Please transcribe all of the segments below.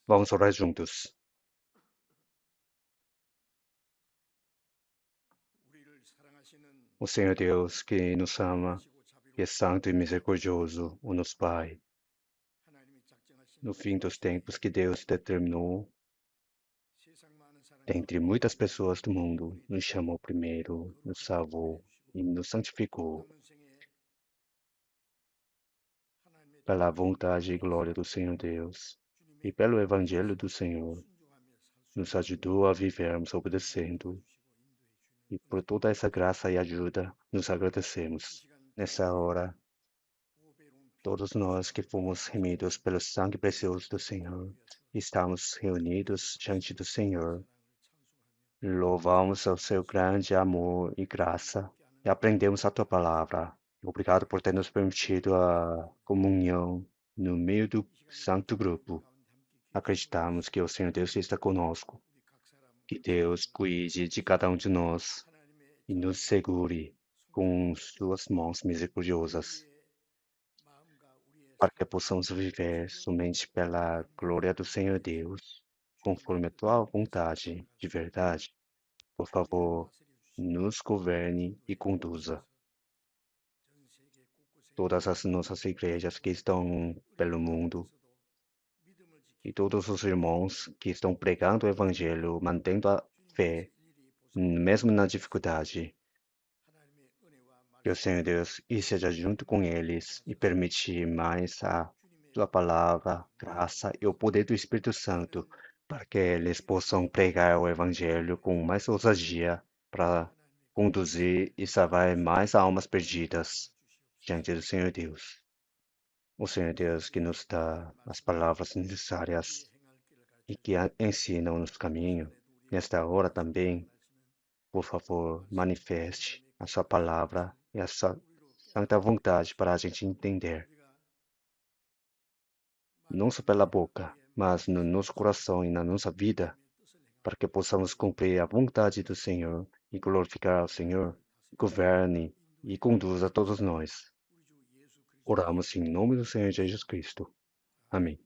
Vamos orar juntos. O Senhor Deus que nos ama, que é santo e misericordioso, o nosso Pai, no fim dos tempos que Deus determinou, dentre muitas pessoas do mundo, nos chamou primeiro, nos salvou e nos santificou pela vontade e glória do Senhor Deus, e pelo Evangelho do Senhor, nos ajudou a vivermos obedecendo, e por toda essa graça e ajuda nos agradecemos. Nessa hora, todos nós que fomos remidos pelo sangue precioso do Senhor, estamos reunidos diante do Senhor. Louvamos o seu grande amor e graça e aprendemos a tua palavra. Obrigado por ter nos permitido a comunhão no meio do santo grupo. Acreditamos que o Senhor Deus está conosco, que Deus cuide de cada um de nós e nos segure com suas mãos misericordiosas, para que possamos viver somente pela glória do Senhor Deus, conforme a tua vontade de verdade. Por favor, nos governe e conduza. Todas as nossas igrejas que estão pelo mundo e todos os irmãos que estão pregando o Evangelho, mantendo a fé, mesmo na dificuldade, que o Senhor Deus esteja junto com eles e permitir mais a tua palavra, graça e o poder do Espírito Santo, para que eles possam pregar o Evangelho com mais ousadia, para conduzir e salvar mais almas perdidas diante do Senhor Deus. O Senhor Deus que nos dá as palavras necessárias e que ensinam nos caminho. Nesta hora também, por favor, manifeste a sua palavra e a sua santa vontade para a gente entender, não só pela boca, mas no nosso coração e na nossa vida, para que possamos cumprir a vontade do Senhor e glorificar ao Senhor, governe e conduza todos nós. Oramos em nome do Senhor Jesus Cristo. Amém.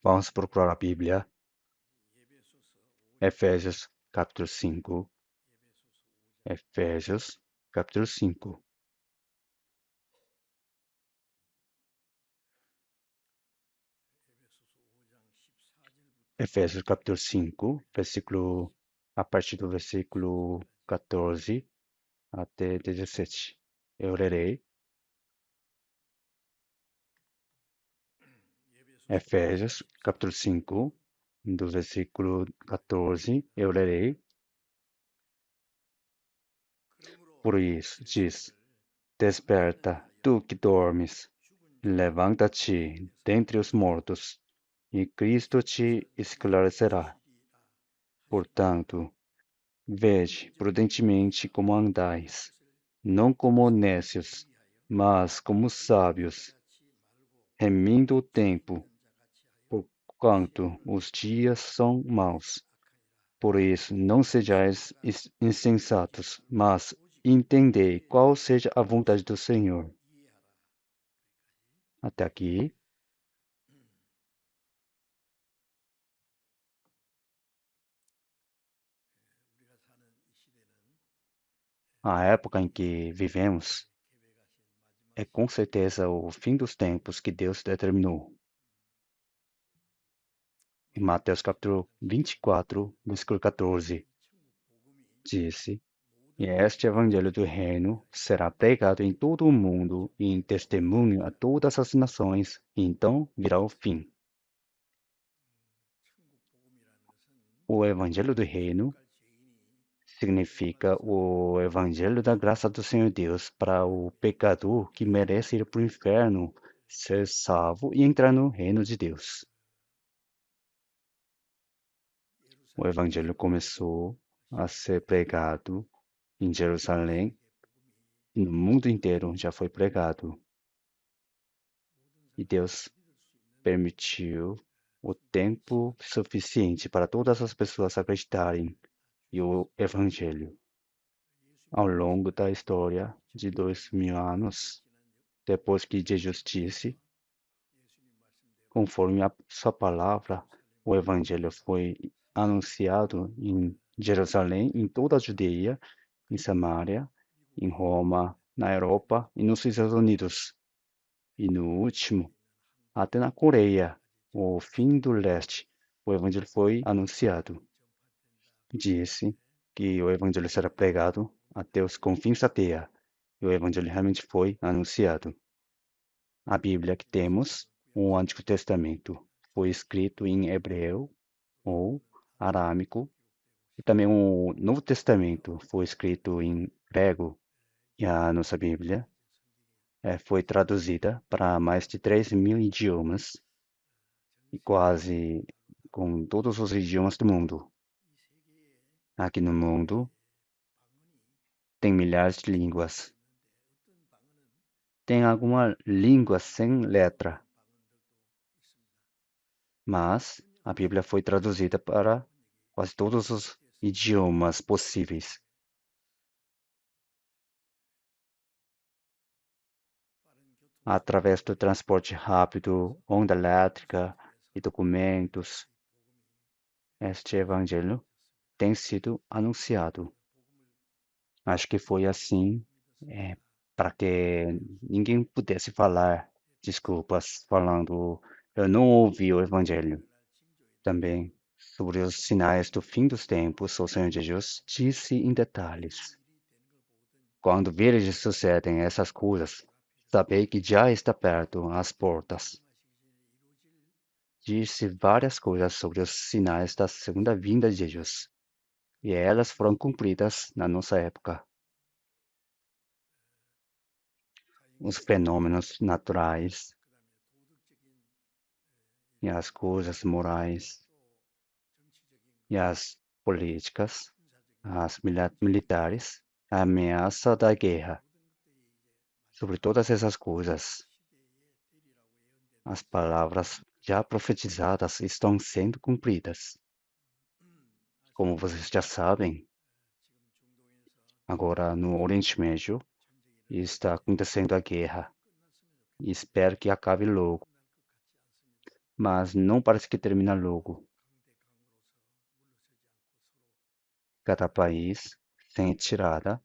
Vamos procurar a Bíblia. Efésios, capítulo 5. Efésios, capítulo 5. Efésios, capítulo 5, a partir do versículo 14 até 17. Eu lerei. Efésios, capítulo 5, do versículo 14, eu lerei. Por isso, diz: Desperta, tu que dormes, levanta-te dentre os mortos, e Cristo te esclarecerá. Portanto, vede prudentemente como andais, não como necios, mas como sábios, remindo o tempo, porquanto os dias são maus. Por isso, não sejais insensatos, mas entendei qual seja a vontade do Senhor. Até aqui. A época em que vivemos é com certeza o fim dos tempos que Deus determinou. Em Mateus capítulo 24, versículo 14, disse: E este evangelho do reino será pregado em todo o mundo e em testemunho a todas as nações, e então virá o fim. O evangelho do reino significa o evangelho da graça do Senhor Deus para o pecador que merece ir para o inferno, ser salvo e entrar no reino de Deus. O evangelho começou a ser pregado em Jerusalém e no mundo inteiro já foi pregado. E Deus permitiu o tempo suficiente para todas as pessoas acreditarem em o evangelho. Ao longo da história de 2000 anos, depois que Jesus disse, conforme a sua palavra, o evangelho foi anunciado em Jerusalém, em toda a Judeia, em Samaria, em Roma, na Europa e nos Estados Unidos. E no último, até na Coreia, o fim do leste, o evangelho foi anunciado. Disse que o evangelho será pregado até os confins da terra. E o evangelho realmente foi anunciado. A Bíblia que temos, o Antigo Testamento, foi escrito em hebreu ou arâmico, e também o Novo Testamento foi escrito em grego, e a nossa Bíblia foi traduzida para mais de 3.000 idiomas, e quase com todos os idiomas do mundo. Aqui no mundo tem milhares de línguas. Tem alguma língua sem letra, mas a Bíblia foi traduzida para quase todos os idiomas possíveis. Através do transporte rápido, onda elétrica e documentos, este evangelho tem sido anunciado. Acho que foi assim, para que ninguém pudesse falar desculpas, falando eu não ouvi o evangelho. Também sobre os sinais do fim dos tempos, o Senhor Jesus disse em detalhes. Quando veres sucedem essas coisas, sabei que já está perto as portas. Disse várias coisas sobre os sinais da segunda vinda de Jesus, e elas foram cumpridas na nossa época. Os fenômenos naturais e as coisas morais e as políticas, as militares, a ameaça da guerra. Sobre todas essas coisas, as palavras já profetizadas estão sendo cumpridas. Como vocês já sabem, agora no Oriente Médio está acontecendo a guerra e espero que acabe logo. mas não parece que termina logo. Cada país, sem retirada,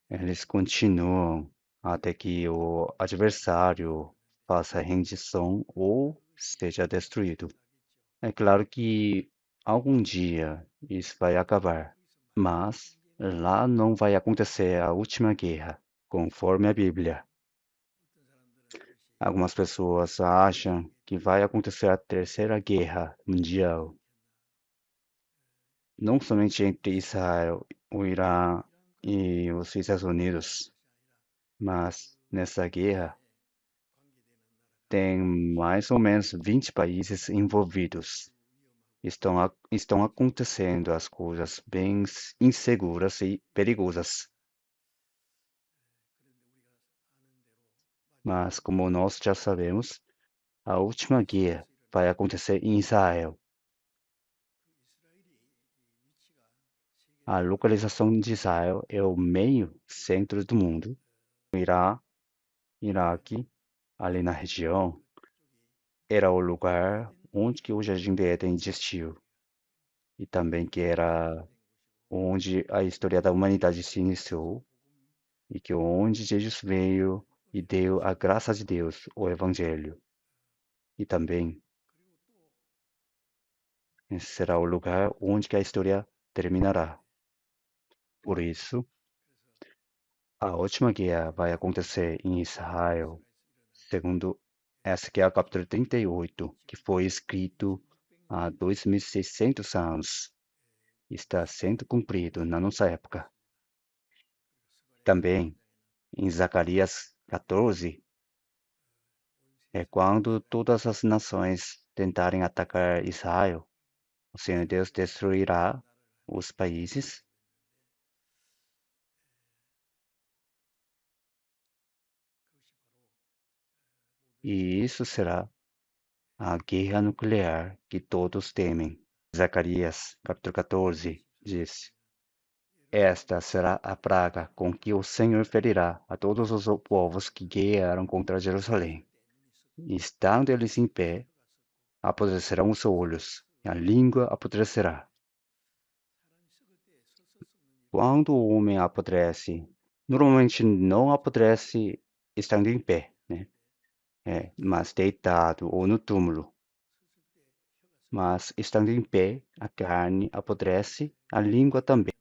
eles continuam até que o adversário faça rendição ou seja destruído. É claro que algum dia isso vai acabar, mas lá não vai acontecer a última guerra, conforme a Bíblia. Algumas pessoas acham que vai acontecer a Terceira Guerra Mundial, não somente entre Israel, o Irã e os Estados Unidos, mas nessa guerra tem mais ou menos 20 países envolvidos. Estão acontecendo as coisas bem inseguras e perigosas. Mas, como nós já sabemos, a última guerra vai acontecer em Israel. A localização de Israel é o meio centro do mundo. O Irã, Iraque, ali na região, era o lugar onde que o Jardim do Éden existiu e também que era onde a história da humanidade se iniciou e que onde Jesus veio e deu a graça de Deus, o Evangelho. E também esse será o lugar onde que a história terminará. Por isso, a última guerra vai acontecer em Israel, segundo essa que é a capítulo 38, que foi escrito há 2.600 anos. Está sendo cumprido na nossa época. Também, em Zacarias 14, é quando todas as nações tentarem atacar Israel, o Senhor Deus destruirá os países e isso será a guerra nuclear que todos temem. Zacarias, capítulo 14, diz: Esta será a praga com que o Senhor ferirá a todos os povos que guerrearam contra Jerusalém. E estando eles em pé, apodrecerão os olhos, e a língua apodrecerá. Quando o homem apodrece, normalmente não apodrece estando em pé, né? Mas deitado ou no túmulo. Mas estando em pé, a carne apodrece, a língua também.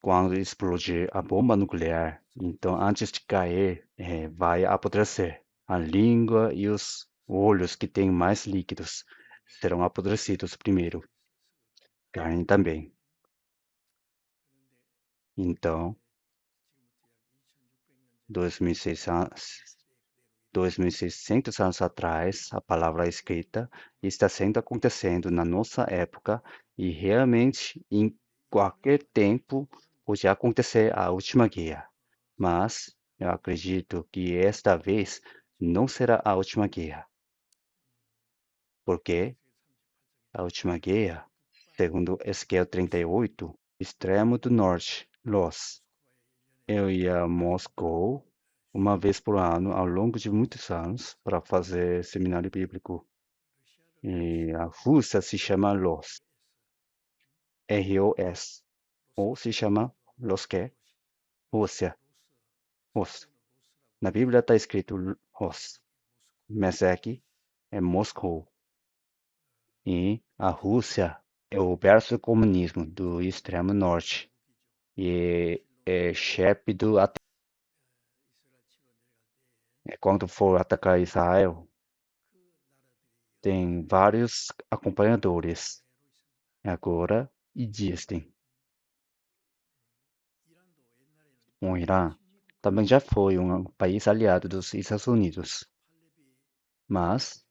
Quando explodir a bomba nuclear, então antes de cair, vai apodrecer. A língua e os olhos que têm mais líquidos serão apodrecidos primeiro. Carne também. Então, 2.600 anos atrás, a palavra escrita está sendo acontecendo na nossa época e realmente em qualquer tempo pode acontecer a última guerra. Mas eu acredito que esta vez não será a última guerra, porque a última guerra, segundo Ezequiel 38, extremo do norte, Los. Eu ia a Moscou uma vez por ano, ao longo de muitos anos, para fazer seminário bíblico. E a Rússia se chama Los, R-O-S, ou se chama Loské, Rússia, Rus. Na Bíblia está escrito Rus, mas aqui é Moscou. E a Rússia é o berço do comunismo do extremo norte e é chefe do quando for atacar Israel, tem vários acompanhadores agora existem. O Irã também já foi um país aliado dos Estados Unidos, mas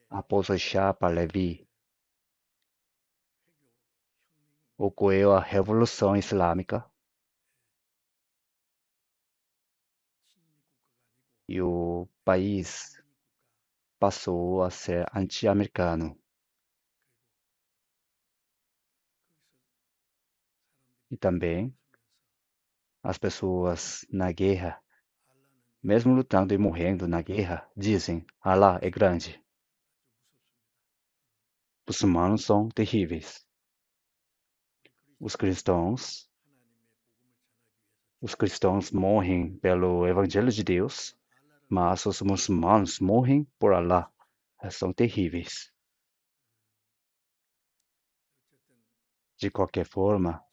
após o Shah Pahlavi ocorreu a Revolução Islâmica e o país passou a ser anti-americano. E também as pessoas na guerra mesmo lutando e morrendo na guerra, dizem: Alá é grande. Os humanos são terríveis. Os cristãos, os cristãos morrem pelo Evangelho de Deus, mas os muçulmanos morrem por Alá. São terríveis. De qualquer forma,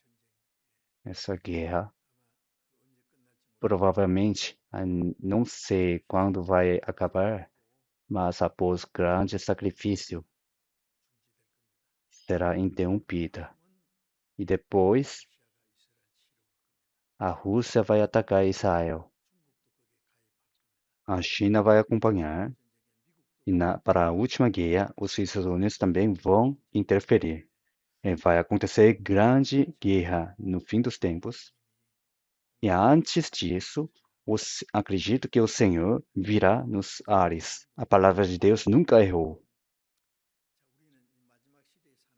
essa guerra provavelmente não sei quando vai acabar, mas após grande sacrifício será interrompida. E depois a Rússia vai atacar Israel. A China vai acompanhar e para a última guerra os Estados Unidos também vão interferir. E vai acontecer grande guerra no fim dos tempos. E antes disso, acredito que o Senhor virá nos ares. A palavra de Deus nunca errou.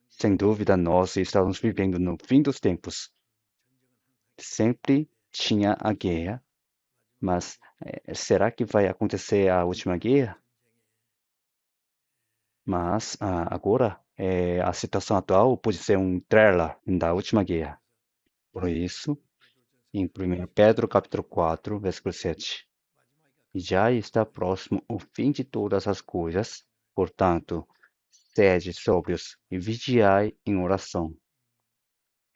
Sem dúvida, nós estamos vivendo no fim dos tempos. Sempre tinha a guerra, mas será que vai acontecer a última guerra? Mas agora, a situação atual pode ser um trailer da última guerra. Por isso, em 1 Pedro capítulo 4, versículo 7, já está próximo o fim de todas as coisas, portanto, sede sóbrios e vigiai em oração.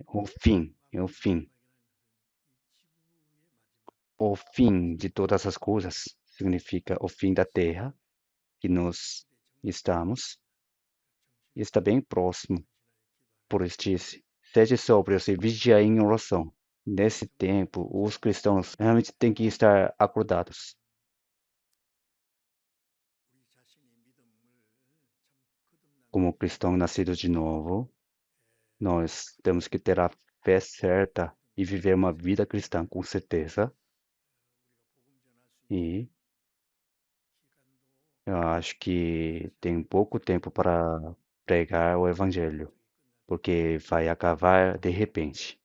O fim, é o fim. O fim de todas as coisas significa o fim da terra que nós estamos. Está bem próximo. Por isso disse, sede sóbrios e vigiai em oração. Nesse tempo, os cristãos realmente têm que estar acordados. Como cristão nascido de novo, nós temos que ter a fé certa e viver uma vida cristã com certeza. E eu acho que tem pouco tempo para pregar o evangelho, porque vai acabar de repente.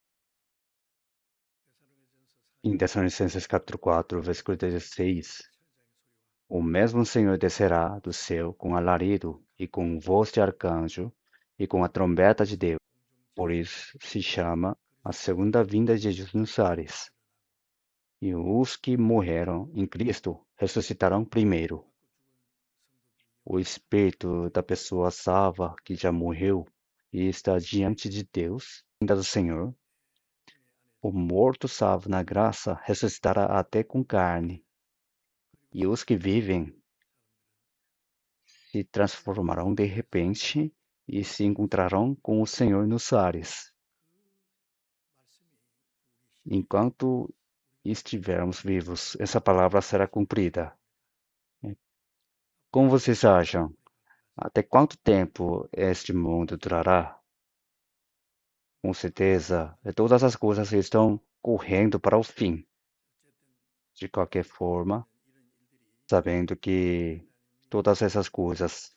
Em Tessalonicenses capítulo 4, versículo 16, o mesmo Senhor descerá do céu com alarido e com voz de arcanjo e com a trombeta de Deus. Por isso se chama a segunda vinda de Jesus nos ares. E os que morreram em Cristo ressuscitarão primeiro. O espírito da pessoa salva que já morreu e está diante de Deus, ainda do Senhor, o morto salvo na graça ressuscitará até com carne. E os que vivem se transformarão de repente e se encontrarão com o Senhor nos ares. Enquanto estivermos vivos, essa palavra será cumprida. Como vocês acham? Até quanto tempo este mundo durará? Com certeza, todas as coisas estão correndo para o fim. De qualquer forma, sabendo que todas essas coisas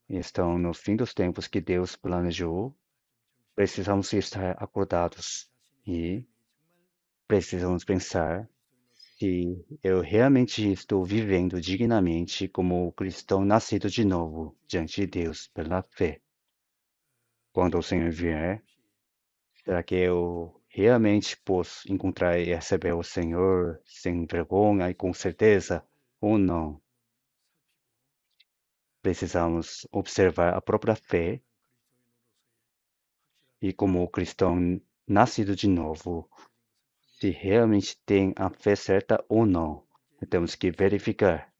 estão no fim dos tempos que Deus planejou, precisamos estar acordados e precisamos pensar se eu realmente estou vivendo dignamente como cristão nascido de novo diante de Deus pela fé. Quando o Senhor vier, será que eu realmente posso encontrar e receber o Senhor sem vergonha e com certeza ou não? Precisamos observar a própria fé e, como cristão nascido de novo, se realmente tem a fé certa ou não. Temos que verificar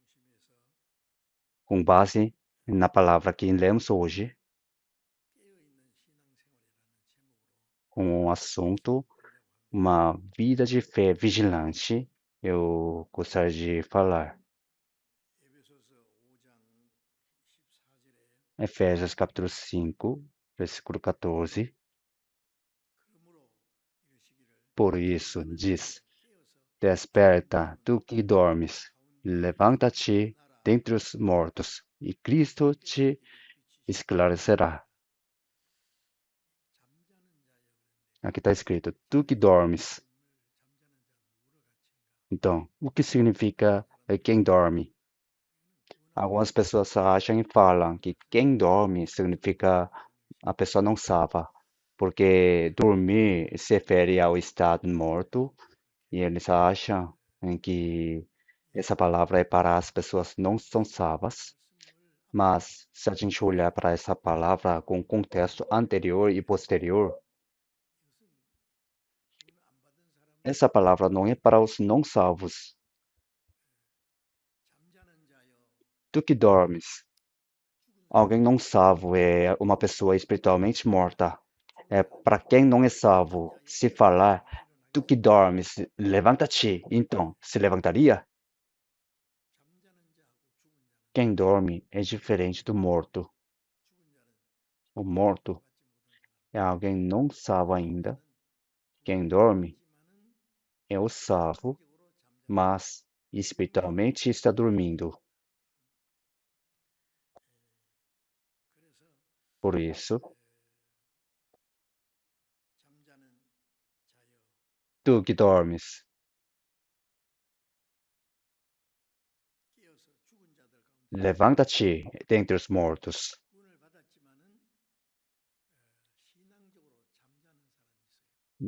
com base na palavra que lemos hoje, com um assunto, uma vida de fé vigilante, eu gostaria de falar. Efésios capítulo 5, versículo 14. Por isso, diz: Desperta, tu que dormes, levanta-te dentre os mortos, e Cristo te esclarecerá. Aqui está escrito: Tu que dormes. Então, o que significa quem dorme? Algumas pessoas acham e falam que quem dorme significa a pessoa não salva, porque dormir se refere ao estado morto, e eles acham que essa palavra é para as pessoas que não são salvas. Mas, se a gente olhar para essa palavra com contexto anterior e posterior, essa palavra não é para os não salvos. Tu que dormes. Alguém não salvo é uma pessoa espiritualmente morta. É para quem não é salvo, se falar, tu que dormes, levanta-te. Então, se levantaria? Quem dorme é diferente do morto. O morto é alguém não salvo ainda. Quem dorme é o salvo, mas espiritualmente está dormindo. Por isso, tu que dormes, levanta-te dentre os mortos.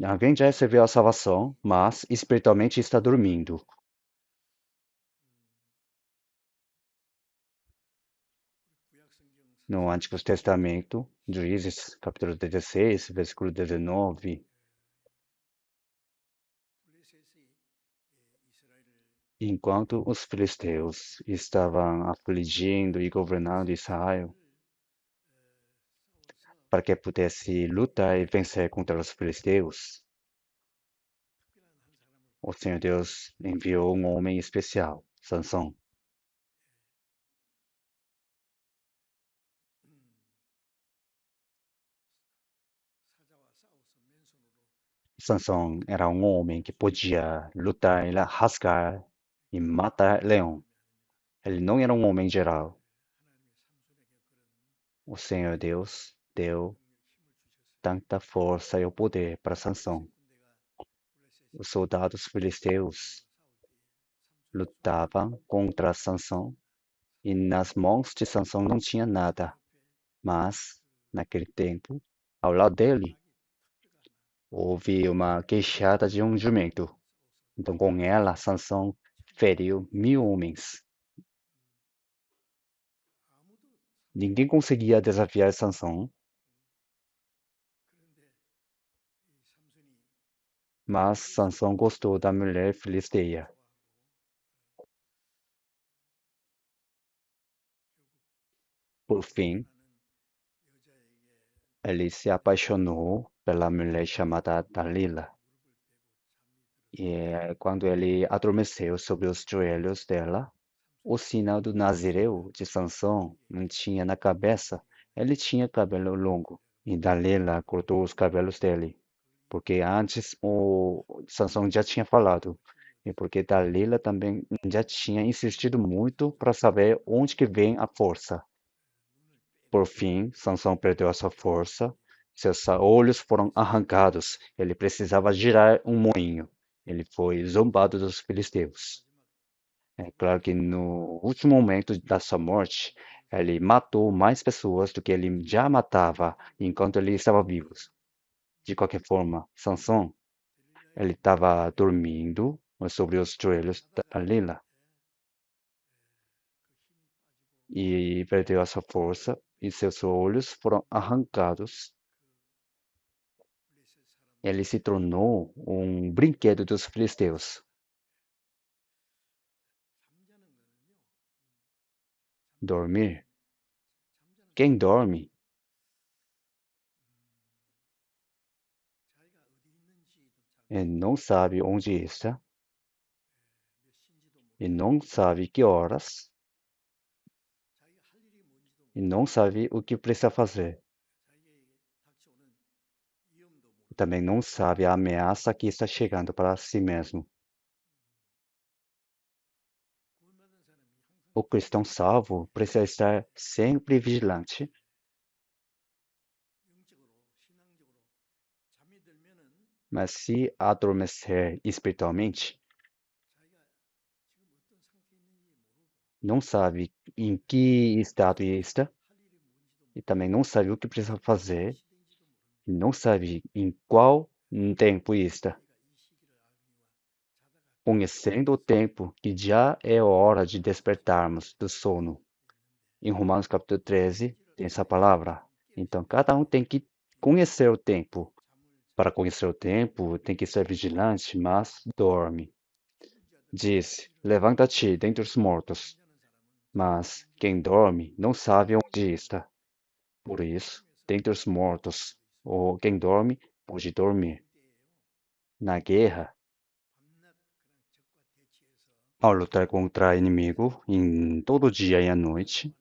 Alguém já recebeu a salvação, mas espiritualmente está dormindo. No Antigo Testamento, Juízes, capítulo 16, versículo 19, enquanto os filisteus estavam afligindo e governando Israel, para que pudesse lutar e vencer contra os filisteus, o Senhor Deus enviou um homem especial, Sansão. Sansão era um homem que podia lutar, e rasgar e matar leão. Ele não era um homem geral. O Senhor Deus deu tanta força e o poder para Sansão. Os soldados filisteus lutavam contra Sansão e nas mãos de Sansão não tinha nada. Mas, naquele tempo, ao lado dele, houve uma queixada de um jumento. Então, com ela, Sansão feriu 1000 homens. Ninguém conseguia desafiar Sansão, mas Sansão gostou da mulher filisteia. Por fim, ele se apaixonou pela mulher chamada Dalila. E quando ele adormeceu sobre os joelhos dela, o sinal do Nazireu de Sansão não tinha na cabeça, ele tinha cabelo longo. E Dalila cortou os cabelos dele, porque antes o Sansão já tinha falado, e porque Dalila também já tinha insistido muito para saber onde que vem a força. Por fim, Sansão perdeu a sua força, seus olhos foram arrancados, ele precisava girar um moinho. Ele foi zombado dos filisteus. É claro que no último momento da sua morte, ele matou mais pessoas do que ele já matava enquanto ele estava vivo. De qualquer forma, Sansão, ele estava dormindo sobre os joelhos da Lila e perdeu a sua força e seus olhos foram arrancados. Ele se tornou um brinquedo dos filisteus. Dormir? Quem dorme e não sabe onde está e não sabe que horas e não sabe o que precisa fazer. Também não sabe a ameaça que está chegando para si mesmo. O cristão salvo precisa estar sempre vigilante, mas se adormecer espiritualmente, não sabe em que estado está e também não sabe o que precisa fazer, não sabe em qual tempo está. Conhecendo o tempo que já é hora de despertarmos do sono. Em Romanos capítulo 13 tem essa palavra. Então, cada um tem que conhecer o tempo. Para conhecer o tempo, tem que ser vigilante, mas dorme. Diz: levanta-te dentre os mortos. Mas quem dorme não sabe onde está. Por isso, dentre os mortos, ou quem dorme pode dormir. Na guerra, ao lutar contra inimigo em todo dia e à noite,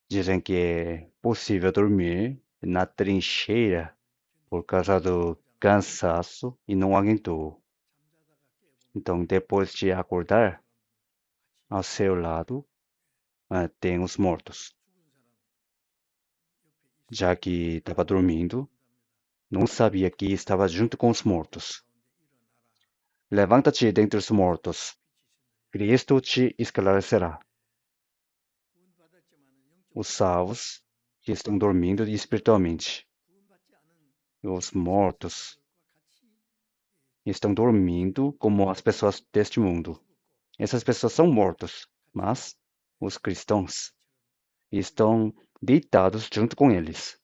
dizem que é possível dormir na trincheira por causa do cansaço e não aguentou. Então, depois de acordar, ao seu lado, tem os mortos. Já que estava dormindo, não sabia que estava junto com os mortos. Levanta-te dentre os mortos, Cristo te esclarecerá. Os salvos que estão dormindo espiritualmente, os mortos estão dormindo como as pessoas deste mundo. Essas pessoas são mortas, mas os cristãos estão deitados junto com eles.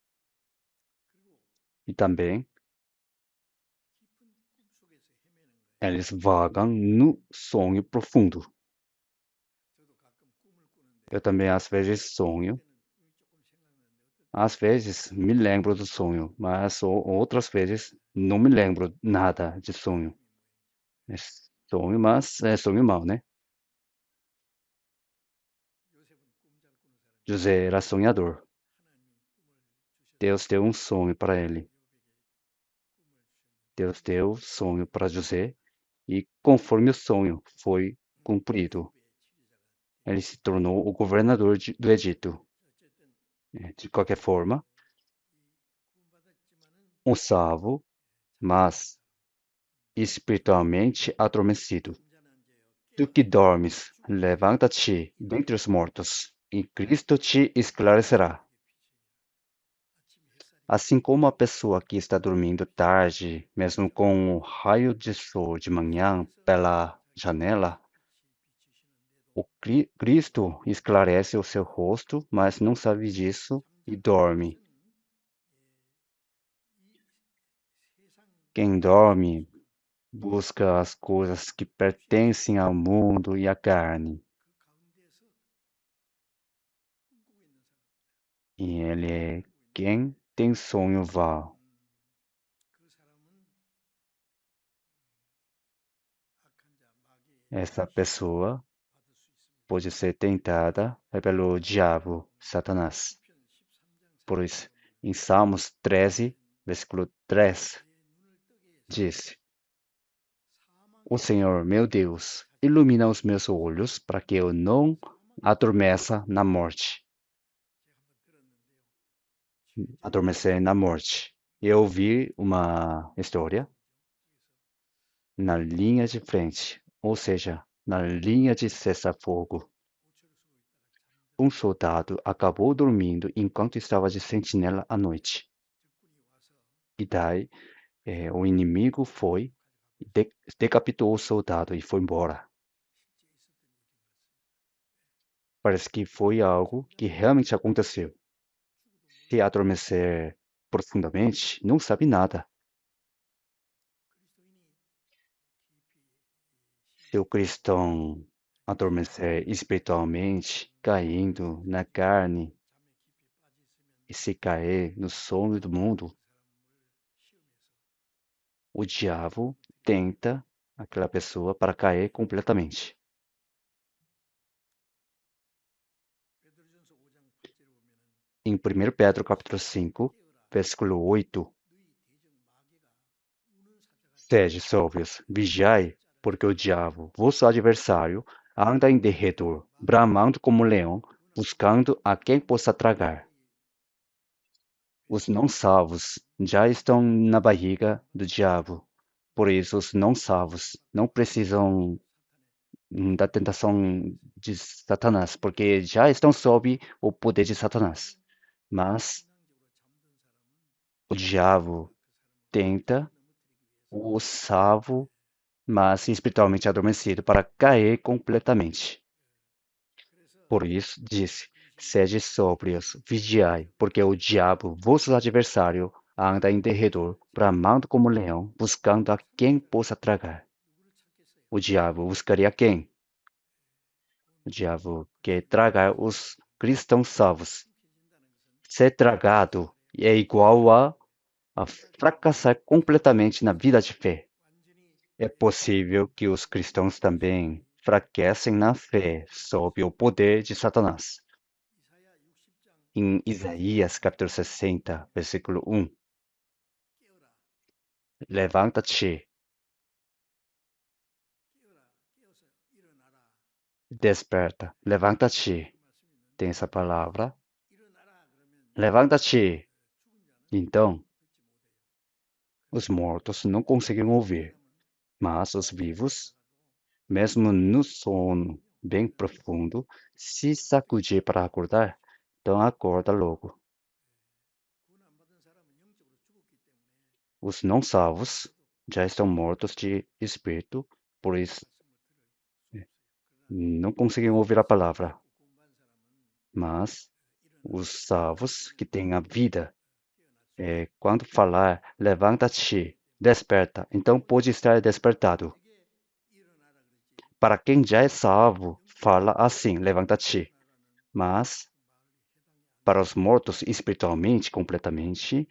E também eles vagam no sonho profundo. Eu também às vezes sonho. Às vezes me lembro do sonho, mas outras vezes não me lembro nada de sonho. É sonho, mas é sonho mau, né? José era sonhador. Deus deu um sonho para ele. Deus deu sonho para José e, conforme o sonho foi cumprido, ele se tornou o governador do Egito. De qualquer forma, um salvo, mas espiritualmente adormecido. Tu que dormes, levanta-te dentre os mortos, e Cristo te esclarecerá. Assim como a pessoa que está dormindo tarde, mesmo com um raio de sol de manhã pela janela, o Cristo esclarece o seu rosto, mas não sabe disso e dorme. Quem dorme busca as coisas que pertencem ao mundo e à carne, e ele é quem tem sonho vão. Essa pessoa pode ser tentada pelo diabo, Satanás. Por isso, em Salmos 13, versículo 3, diz: O Senhor, meu Deus, ilumina os meus olhos para que eu não adormeça na morte. Adormecer na morte. Eu ouvi uma história na linha de frente, ou seja, na linha de cessar-fogo. Um soldado acabou dormindo enquanto estava de sentinela à noite. E daí, o inimigo foi, decapitou o soldado e foi embora. Parece que foi algo que realmente aconteceu. Se adormecer profundamente, não sabe nada. Se o cristão adormecer espiritualmente, caindo na carne e se cair no sono do mundo, o diabo tenta aquela pessoa para cair completamente. Em 1 Pedro capítulo 5, versículo 8, sede sóbrios, vigiai, porque o diabo, vosso adversário, anda em derredor, bramando como leão, buscando a quem possa tragar. Os não salvos já estão na barriga do diabo. Por isso, os não salvos não precisam da tentação de Satanás, porque já estão sob o poder de Satanás. Mas o diabo tenta o salvo, mas espiritualmente adormecido, para cair completamente. Por isso disse: sede sóbrios, vigiai, porque o diabo, vosso adversário, anda em derredor, bramando como leão, buscando a quem possa tragar. O diabo buscaria quem? O diabo quer tragar os cristãos salvos. Ser tragado é igual a fracassar completamente na vida de fé. É possível que os cristãos também fraquessem na fé sob o poder de Satanás. Em Isaías capítulo 60, versículo 1, levanta-te, desperta, levanta-te, tem essa palavra, levanta-te. Então, os mortos não conseguem ouvir, mas os vivos, mesmo no sono bem profundo, se sacudir para acordar, então acorda logo. Os não salvos já estão mortos de espírito, por isso não conseguem ouvir a palavra. Mas os salvos que têm a vida, quando falar, levanta-te, desperta, então pode estar despertado. Para quem já é salvo, fala assim, levanta-te. Mas para os mortos espiritualmente, completamente,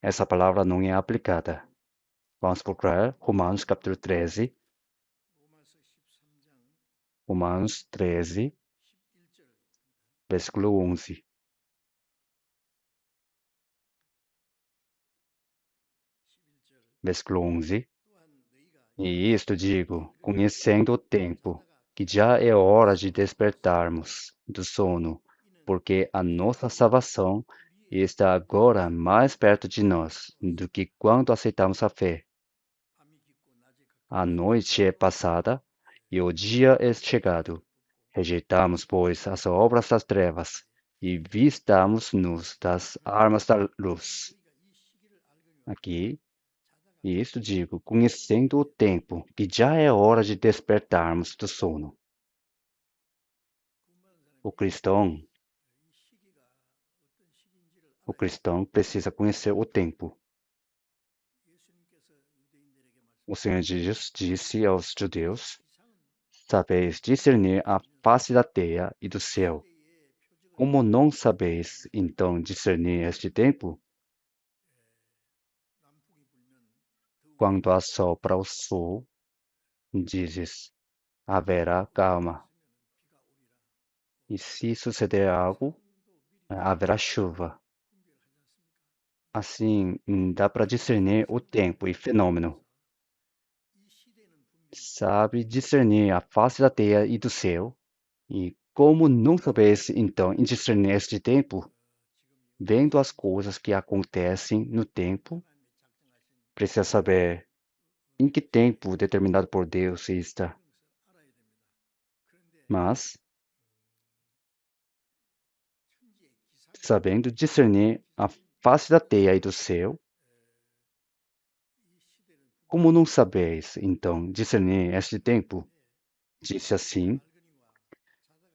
essa palavra não é aplicada. Vamos procurar Romanos capítulo 13. Romanos 13, versículo 11. Versículo 11. E isto digo, conhecendo o tempo, que já é hora de despertarmos do sono, porque a nossa salvação está agora mais perto de nós do que quando aceitamos a fé. A noite é passada e o dia é chegado. Rejeitamos, pois, as obras das trevas e vistamos-nos das armas da luz. Aqui, e isto digo, conhecendo o tempo, que já é hora de despertarmos do sono. O cristão, o cristão precisa conhecer o tempo. O Senhor Jesus disse aos judeus: sabeis discernir a face da terra e do céu. Como não sabeis, então, discernir este tempo? Quando assopra o sul, dizes: haverá calma. E se suceder algo, haverá chuva. Assim, dá para discernir o tempo e fenômeno. Sabe discernir a face da terra e do céu. E como não sabeis, então, discernir este tempo, vendo as coisas que acontecem no tempo, precisa saber em que tempo determinado por Deus está. Mas, sabendo discernir a face da terra e do céu, como não sabeis, então, discernir este tempo? Disse assim,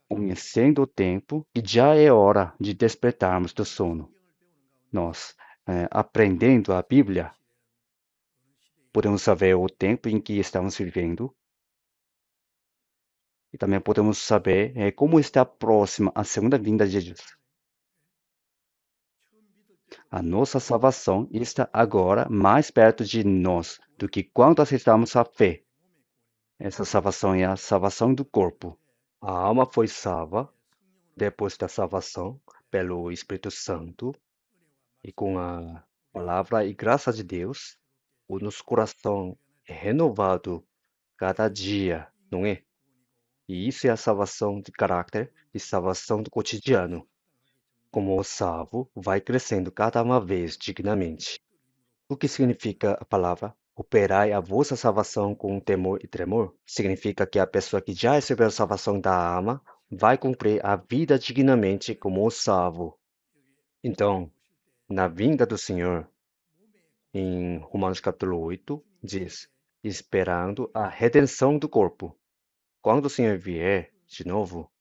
conhecendo o tempo, que já é hora de despertarmos do sono. Nós, aprendendo a Bíblia, podemos saber o tempo em que estamos vivendo e também podemos saber como está próxima a segunda vinda de Jesus. A nossa salvação está agora mais perto de nós do que quando aceitamos a fé. Essa salvação é a salvação do corpo. A alma foi salva depois da salvação pelo Espírito Santo e com a palavra e graça de Deus, o nosso coração é renovado cada dia, não é? E isso é a salvação de caráter e salvação do cotidiano. Como o salvo vai crescendo cada uma vez dignamente. O que significa a palavra Operai a vossa salvação com temor e tremor. Significa que a pessoa que já recebeu a salvação da alma vai cumprir a vida dignamente como o salvo. Então, na vinda do Senhor, em Romanos capítulo 8, diz: esperando a redenção do corpo. Quando o Senhor vier de novo,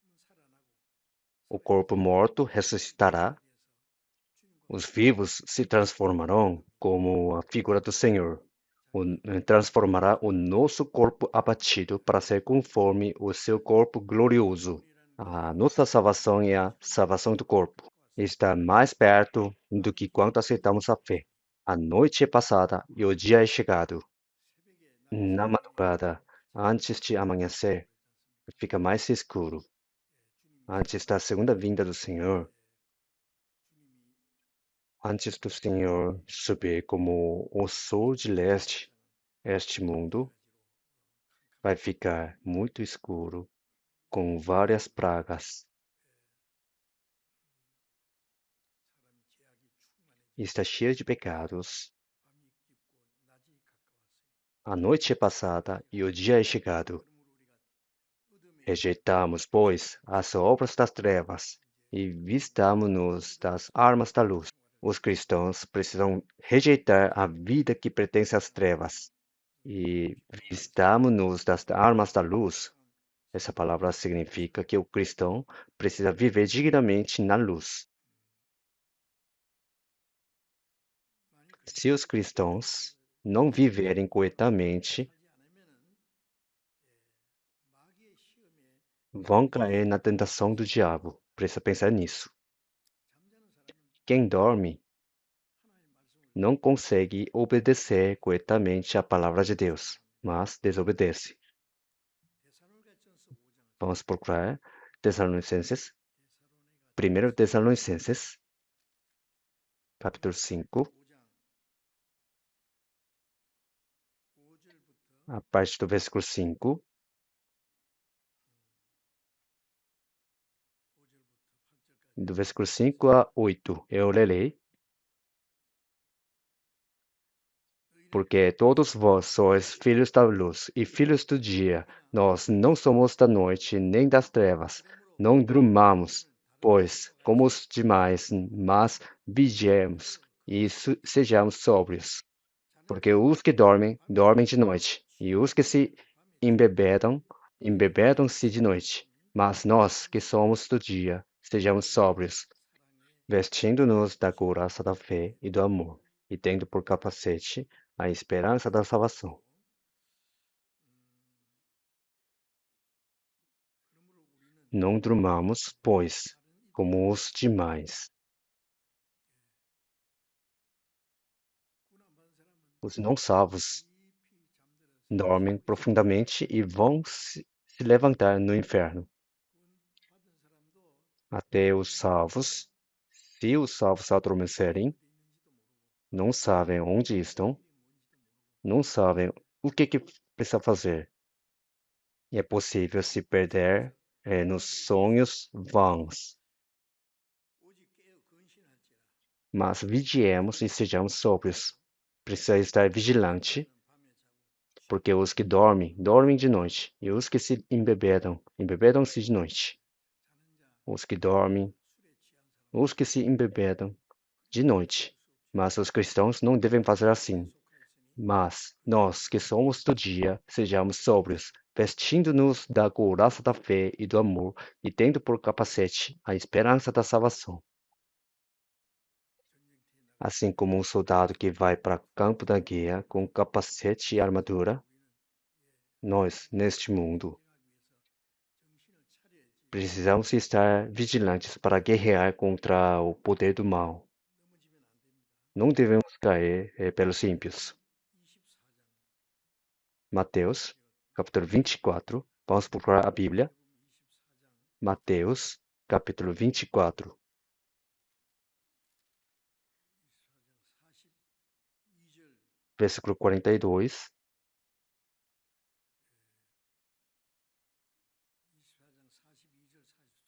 o corpo morto ressuscitará, os vivos se transformarão como a figura do Senhor. Transformará o nosso corpo abatido para ser conforme o seu corpo glorioso. A nossa salvação é a salvação do corpo. Está mais perto do que quando aceitamos a fé. A noite é passada e o dia é chegado. Na madrugada, antes de amanhecer, fica mais escuro. Antes da segunda vinda do Senhor, antes do Senhor subir como o sol de leste, este mundo vai ficar muito escuro, com várias pragas. Está cheio de pecados. A noite é passada e o dia é chegado. Rejeitamos, pois, as obras das trevas e vistamo-nos das armas da luz. Os cristãos precisam rejeitar a vida que pertence às trevas e vistamo-nos das armas da luz. Essa palavra significa que o cristão precisa viver dignamente na luz. Se os cristãos não viverem corretamente, vão cair na tentação do diabo. Precisa pensar nisso. Quem dorme não consegue obedecer corretamente à palavra de Deus, mas desobedece. Vamos procurar Tessalonicenses, 1 Tessalonicenses, capítulo 5, a partir do versículo 5, do versículo 5 a 8, eu lerei. Porque todos vós sois filhos da luz e filhos do dia. Nós não somos da noite nem das trevas. Não durmamos, pois, como os demais, mas vigiemos e sejamos sóbrios. Porque os que dormem, dormem de noite, e os que se embebedam, embebedam-se de noite. Mas nós, que somos do dia, sejamos sóbrios, vestindo-nos da couraça da fé e do amor, e tendo por capacete a esperança da salvação. Não durmamos, pois, como os demais. Os não salvos dormem profundamente e vão se levantar no inferno. Até os salvos, se os salvos adormecerem, não sabem onde estão, não sabem o que precisa fazer. E é possível se perder nos sonhos vãos. Mas vigiemos e sejamos sóbrios. Precisa estar vigilante, porque os que dormem, dormem de noite, e os que se embebedam, embebedam-se de noite. Os que dormem, os que se embebedam de noite. Mas os cristãos não devem fazer assim. Mas nós, que somos do dia, sejamos sóbrios, vestindo-nos da couraça da fé e do amor, e tendo por capacete a esperança da salvação. Assim como um soldado que vai para o campo da guerra com capacete e armadura, nós, neste mundo, precisamos estar vigilantes para guerrear contra o poder do mal. Não devemos cair pelos ímpios. Mateus, capítulo 24. Vamos procurar a Bíblia. Mateus, capítulo 24. Versículo 42.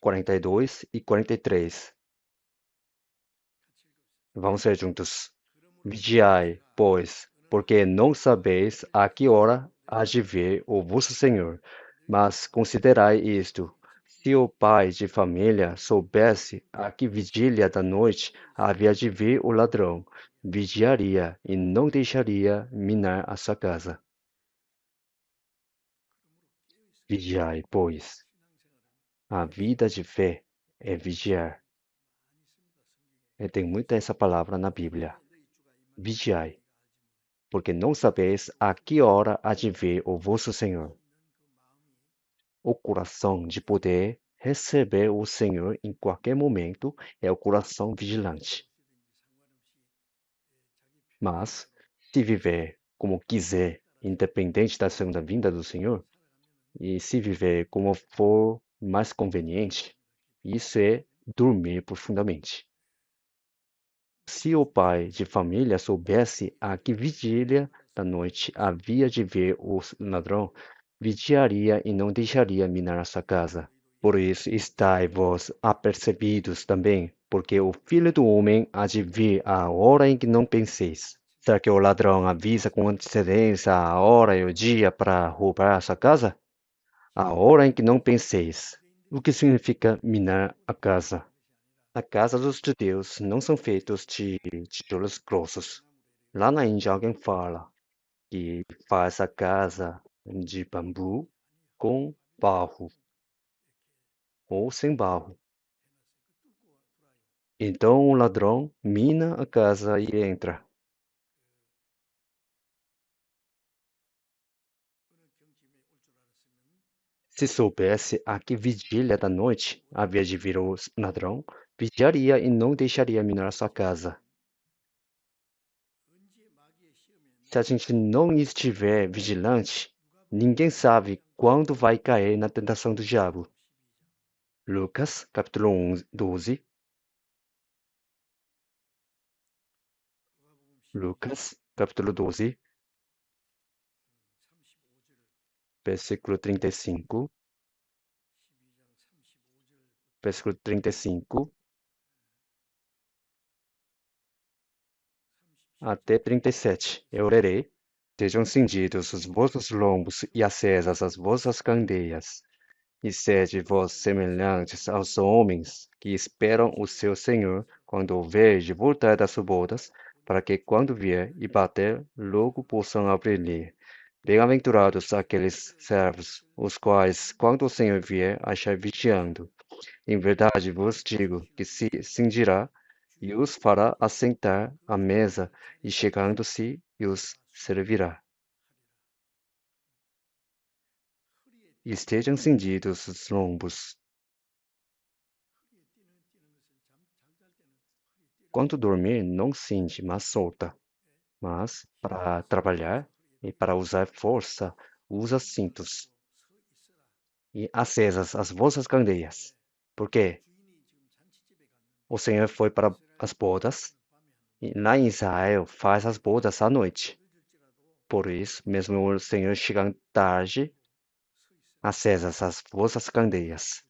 42 e 43. Vamos ler juntos. Vigiai, pois, porque não sabeis a que hora há de vir o vosso Senhor. Mas considerai isto: se o pai de família soubesse a que vigília da noite havia de vir o ladrão, vigiaria e não deixaria minar a sua casa. Vigiai, pois. A vida de fé é vigiar. Tem muita essa palavra na Bíblia. Vigiai, porque não sabeis a que hora há de vir o vosso Senhor. O coração de poder receber o Senhor em qualquer momento é o coração vigilante. Mas, se viver como quiser, independente da segunda vinda do Senhor, e se viver como for mais conveniente, isso é dormir profundamente. Se o pai de família soubesse a que vigília da noite havia de vir o ladrão, vigiaria e não deixaria minar a sua casa. Por isso estai vós apercebidos também, porque o Filho do Homem há de vir à hora em que não penseis. Será que o ladrão avisa com antecedência a hora e o dia para roubar a sua casa? A hora em que não penseis. O que significa minar a casa? A casa dos judeus não são feitos de tijolos grossos. Lá na Índia alguém fala que faz a casa de bambu com barro ou sem barro. Então o ladrão mina a casa e entra. Se soubesse a que vigília da noite havia de vir o ladrão, vigiaria e não deixaria minar sua casa. Se a gente não estiver vigilante, ninguém sabe quando vai cair na tentação do diabo. Lucas, capítulo 12. Lucas, capítulo 12, versículo 35, versículo 35 até 37. Eu lerei. Sejam cingidos os vossos lombos e acesas as vossas candeias, e sede vós semelhantes aos homens que esperam o seu Senhor quando houver de voltar das bodas, para que quando vier e bater, logo possam abrir-lhe. Bem-aventurados aqueles servos, os quais, quando o Senhor vier, achar vigiando. Em verdade vos digo que se cingirá e os fará assentar à mesa, e chegando-se, e os servirá. Estejam cingidos os lombos. Quando dormir, não cinge, mas solta. Mas, para trabalhar e para usar força, usa cintos. E acesas as vossas candeias. Por quê? O Senhor foi para as bodas, e lá em Israel faz as bodas à noite. Por isso, mesmo o Senhor chegando tarde, acesas as vossas candeias.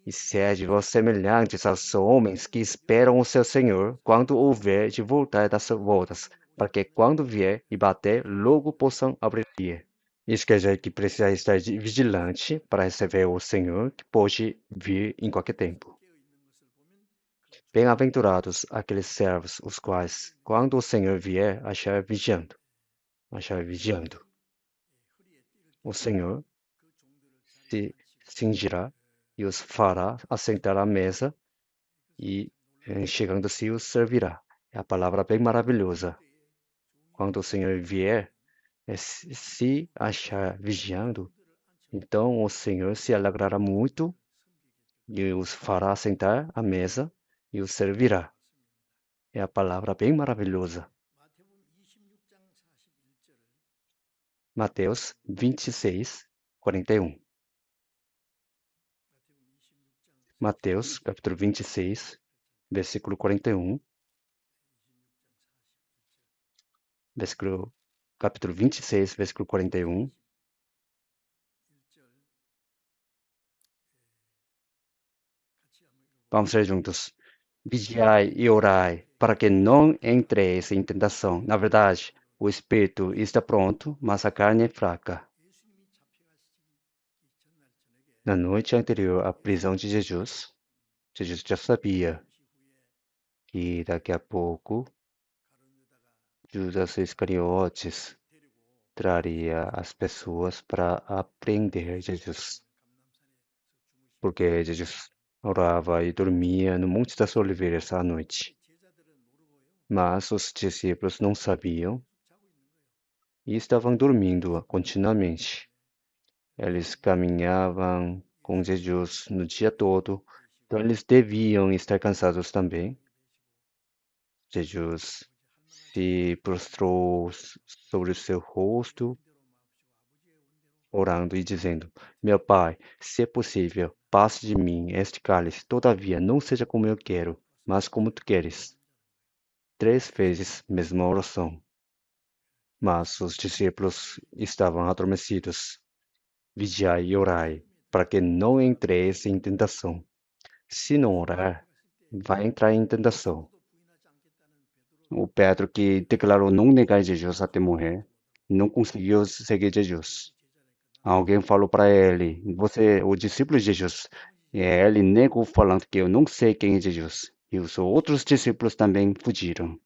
E sede vós semelhantes aos homens que esperam o seu Senhor quando houver de voltar das bodas, para que quando vier e bater, logo possam abrir. Isso quer dizer que precisa estar vigilante para receber o Senhor, que pode vir em qualquer tempo. Bem-aventurados aqueles servos, os quais, quando o Senhor vier, achar vigiando. O Senhor se cingirá e os fará assentar à mesa e, chegando-se, os servirá. É a palavra bem maravilhosa. Quando o Senhor vier, se achar vigiando, então o Senhor se alegrará muito e os fará sentar à mesa e os servirá. É a palavra bem maravilhosa. Mateus 26, 41. Mateus, capítulo 26, versículo 41. Capítulo 26, versículo 41. Vamos ler juntos. Vigiai e orai, para que não entreis em tentação. Na verdade, O espírito está pronto, mas a carne é fraca. Na noite anterior à prisão de Jesus, Jesus já sabia que daqui a pouco Judas Iscariotes traria as pessoas para aprender Jesus, porque Jesus orava e dormia no Monte das Oliveiras à noite. Mas os discípulos não sabiam e estavam dormindo continuamente. Eles caminhavam com Jesus no dia todo, então eles deviam estar cansados também. Jesus se prostrou sobre o seu rosto, orando e dizendo: Meu Pai, se é possível, passe de mim este cálice. Todavia, não seja como eu quero, mas como tu queres. 3 vezes, mesma oração. Mas os discípulos estavam adormecidos. Vigiai e orai, para que não entreis em tentação. Se não orar, vai entrar em tentação. O Pedro, que declarou não negar Jesus até morrer, não conseguiu seguir Jesus. Alguém falou para ele: Você, o discípulo de Jesus. E ele negou, falando que eu não sei quem é Jesus. E os outros discípulos também fugiram.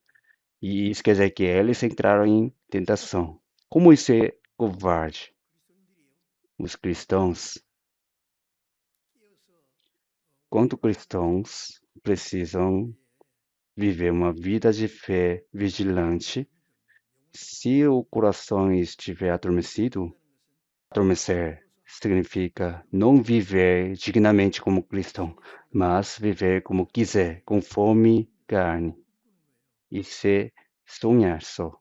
E isso quer dizer que eles entraram em tentação. Como isso é covarde? Os cristãos, quanto cristãos, precisam viver uma vida de fé vigilante. Se o coração estiver adormecido, adormecer significa não viver dignamente como cristão, mas viver como quiser, com fome, carne, e se sonhar só.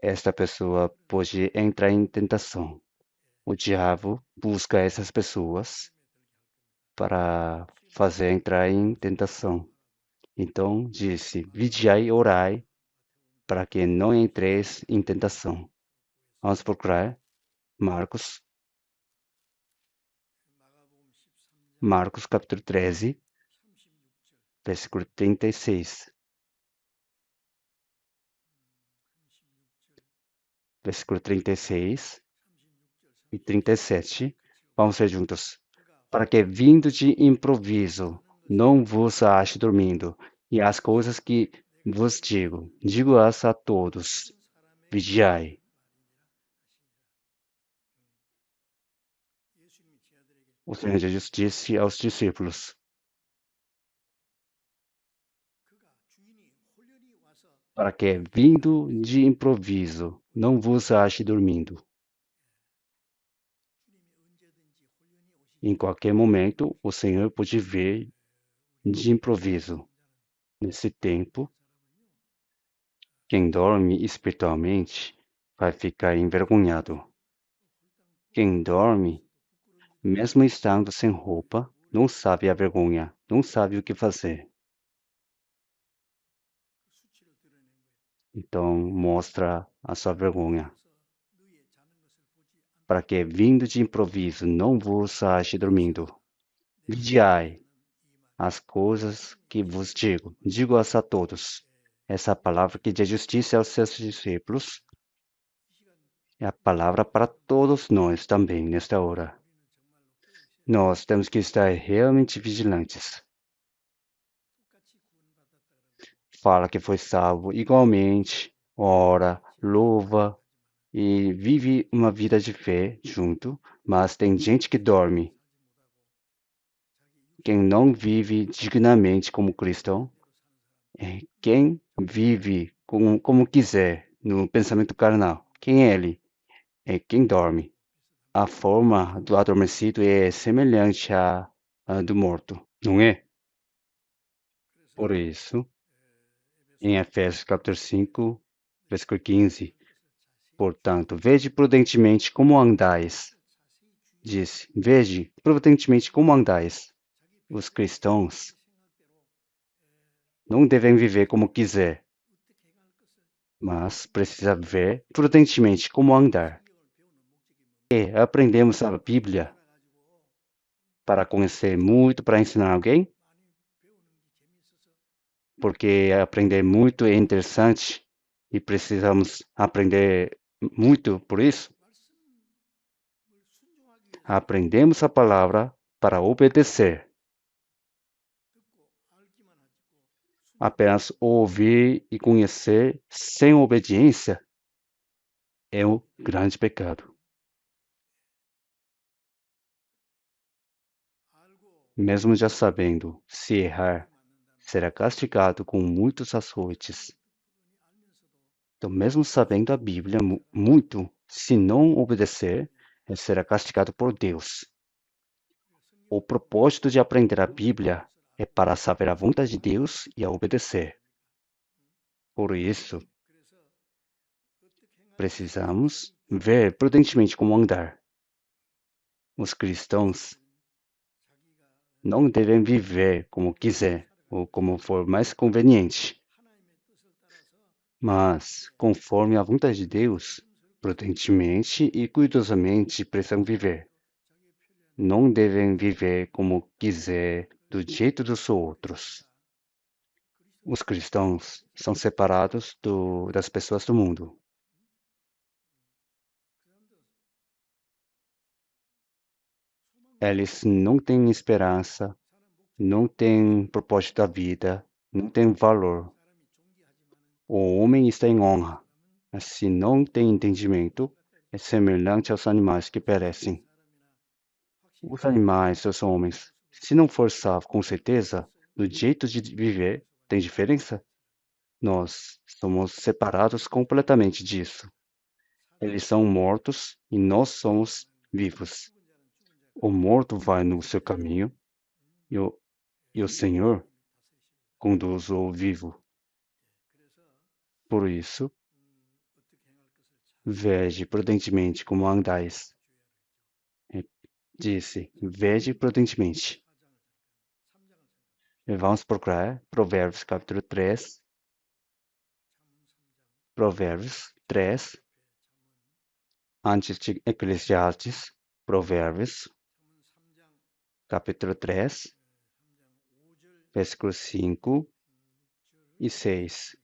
Esta pessoa pode entrar em tentação. O diabo busca essas pessoas para fazer entrar em tentação. Então disse: Vigiai e orai para que não entreis em tentação. Vamos procurar Marcos, Marcos capítulo 13, versículo 36. Versículo 36 e 37. Vamos ler juntos. Para que, vindo de improviso, não vos ache dormindo, e as coisas que vos digo-as a todos, vigiai. O Senhor Jesus disse aos discípulos, para que, vindo de improviso, não vos ache dormindo. Em qualquer momento, o Senhor pode vir de improviso. Nesse tempo, quem dorme espiritualmente vai ficar envergonhado. Quem dorme, mesmo estando sem roupa, não sabe a vergonha, não sabe o que fazer. Então, mostra a sua vergonha. Para que, vindo de improviso, não vos ache dormindo. Vigiai as coisas que vos digo-as a todos. Essa palavra que Jesus disse aos seus discípulos é a palavra para todos nós também nesta hora. Nós temos que estar realmente vigilantes. Fala que foi salvo igualmente, ora, louva e vive uma vida de fé junto, mas tem gente que dorme. Quem não vive dignamente como cristão é quem vive como quiser, no pensamento carnal. Quem é ele? É quem dorme. A forma do adormecido é semelhante à do morto, não é? Por isso, em Efésios capítulo 5, versículo 15, portanto, vede prudentemente como andais. Disse, vede prudentemente como andais. Os cristãos não devem viver como quiser, mas precisa ver prudentemente como andar. E aprendemos a Bíblia para conhecer muito, para ensinar alguém, porque aprender muito é interessante e precisamos aprender muito por isso. Aprendemos a palavra para obedecer. Apenas ouvir e conhecer sem obediência é um grande pecado. Mesmo já sabendo, se errar, será castigado com muitos açoites. Então, mesmo sabendo a Bíblia muito, se não obedecer, ele será castigado por Deus. O propósito de aprender a Bíblia é para saber a vontade de Deus e a obedecer. Por isso, precisamos ver prudentemente como andar. Os cristãos não devem viver como quiser ou como for mais conveniente, mas, conforme a vontade de Deus, prudentemente e cuidadosamente precisam viver. Não devem viver como quiser, do jeito dos outros. Os cristãos são separados das pessoas do mundo. Eles não têm esperança, não têm propósito da vida, não têm valor. O homem está em honra, mas se não tem entendimento, é semelhante aos animais que perecem. Os animais, os homens, se não for salvo com certeza, no jeito de viver, tem diferença? Nós somos separados completamente disso. Eles são mortos e nós somos vivos. O morto vai no seu caminho e o Senhor conduz o vivo. Por isso, vede prudentemente como andais. Disse, vede prudentemente. E vamos procurar Provérbios capítulo 3. Provérbios 3, antes de Eclesiastes, Provérbios capítulo 3, versículos 5 e 6.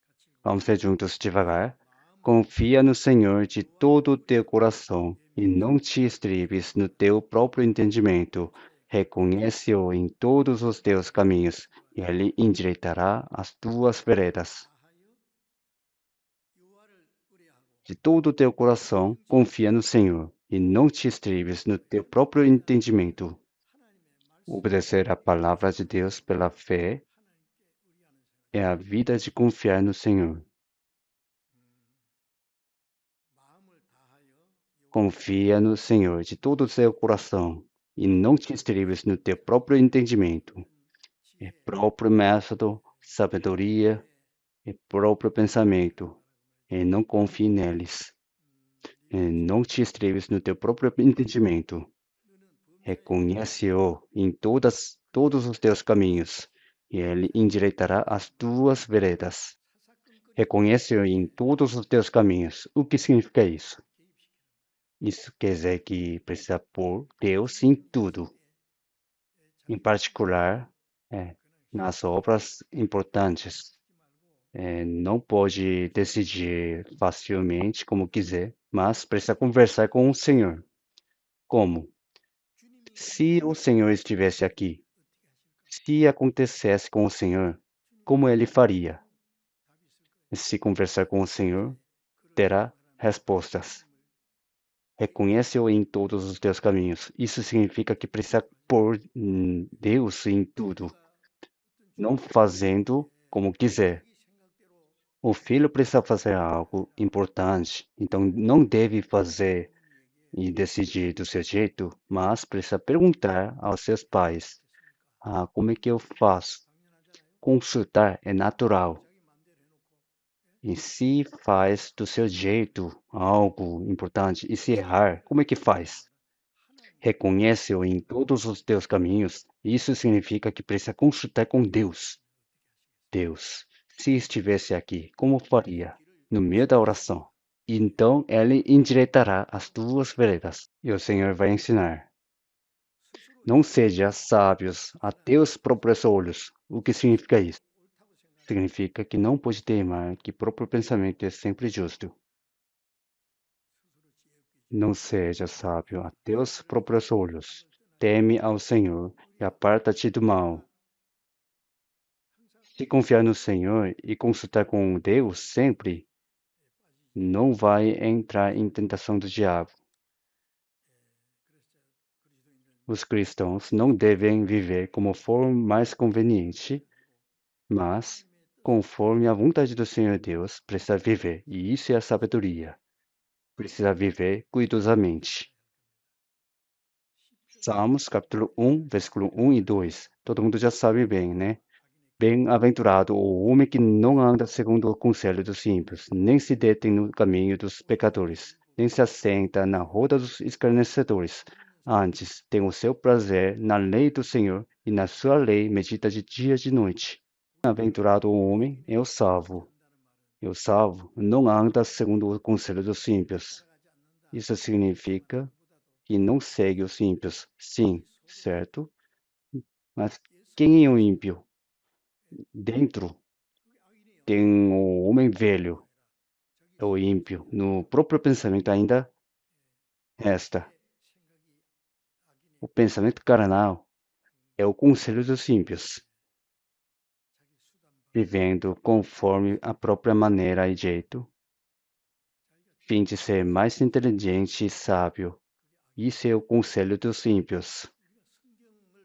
Vamos ler juntos devagar. Confia no Senhor de todo o teu coração e não te estribes no teu próprio entendimento. Reconhece-o em todos os teus caminhos e ele endireitará as tuas veredas. De todo o teu coração, confia no Senhor e não te estribes no teu próprio entendimento. Obedecer a palavra de Deus pela fé é a vida de confiar no Senhor. Confia no Senhor de todo o teu coração e não te estribes no teu próprio entendimento. É próprio método, sabedoria, é próprio pensamento, e não confie neles. Não te estribes no teu próprio entendimento. Reconhece-o em todos os teus caminhos, e ele endireitará as tuas veredas. Reconhece-o em todos os teus caminhos. O que significa isso? Isso quer dizer que precisa pôr Deus em tudo, em particular, nas obras importantes. Não pode decidir facilmente como quiser, mas precisa conversar com o Senhor. Como? Se o Senhor estivesse aqui, se acontecesse com o Senhor, como ele faria? Se conversar com o Senhor, terá respostas. Reconhece-o em todos os teus caminhos. Isso significa que precisa pôr Deus em tudo, não fazendo como quiser. O filho precisa fazer algo importante, então não deve fazer e decidir do seu jeito, mas precisa perguntar aos seus pais: como é que eu faço? Consultar é natural. E se faz do seu jeito algo importante e se errar, como é que faz? Reconhece-o em todos os teus caminhos. Isso significa que precisa consultar com Deus. Deus, se estivesse aqui, como faria? No meio da oração. Então ele endireitará as tuas veredas. E o Senhor vai ensinar. Não seja sábios a teus próprios olhos. O que significa isso? significa que não pode teimar que próprio pensamento é sempre justo. Não seja sábio a teus próprios olhos. Teme ao Senhor e aparta-te do mal. Se confiar no Senhor e consultar com Deus sempre, não vai entrar em tentação do diabo. Os cristãos não devem viver como for mais conveniente, mas conforme a vontade do Senhor Deus, precisa viver, e isso é a sabedoria. Precisa viver cuidadosamente. Salmos, capítulo 1, versículo 1 e 2. Todo mundo já sabe bem, né? Bem-aventurado o homem que não anda segundo o conselho dos ímpios, nem se detém no caminho dos pecadores, nem se assenta na roda dos escarnecedores. Antes, tem o seu prazer na lei do Senhor, e na sua lei medita de dia e de noite. Bem-aventurado o homem, eu salvo. Eu salvo, não anda segundo o conselho dos ímpios. Isso significa que não segue os ímpios. Sim, certo? Mas quem é o ímpio? Dentro tem o homem velho, é o ímpio. No próprio pensamento ainda resta. O pensamento carnal é o conselho dos ímpios, vivendo conforme a própria maneira e jeito, fim de ser mais inteligente e sábio. Isso é o conselho dos ímpios.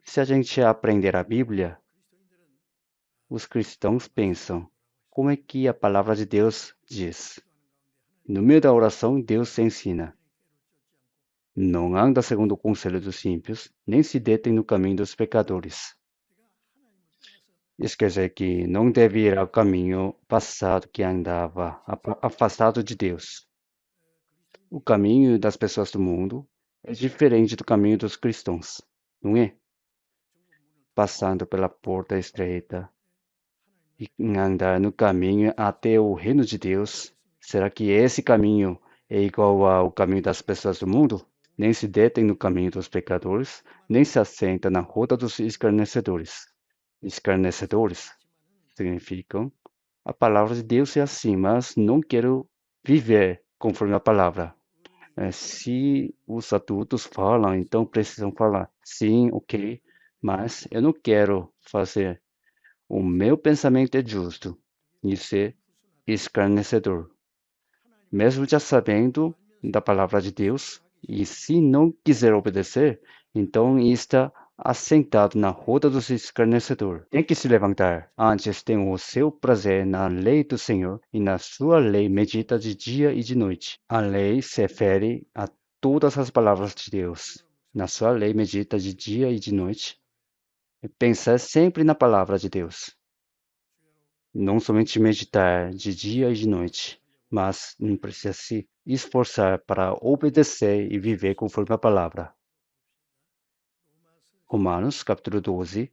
Se a gente aprender a Bíblia, os cristãos pensam, como é que a palavra de Deus diz? No meio da oração, Deus ensina. Não anda segundo o conselho dos ímpios, nem se detém no caminho dos pecadores. Isso quer dizer que não deve ir ao caminho passado que andava, afastado de Deus. O caminho das pessoas do mundo é diferente do caminho dos cristãos, não é? Passando pela porta estreita e andar no caminho até o reino de Deus. Será que esse caminho é igual ao caminho das pessoas do mundo? Nem se detém no caminho dos pecadores, nem se assenta na roda dos escarnecedores. Escarnecedores significam a palavra de Deus é assim, mas não quero viver conforme a palavra. Se os adultos falam, então precisam falar. Sim, ok, mas eu não quero fazer. O meu pensamento é justo. Isso é escarnecedor. Mesmo já sabendo da palavra de Deus, e se não quiser obedecer, então está assentado na roda dos escarnecedores. Tem que se levantar. Antes tem o seu prazer na lei do Senhor, e na sua lei medita de dia e de noite. A lei se refere a todas as palavras de Deus. Na sua lei medita de dia e de noite. E pensar sempre na palavra de Deus. Não somente meditar de dia e de noite, mas não precisa se esforçar para obedecer e viver conforme a palavra. Romanos, capítulo 12.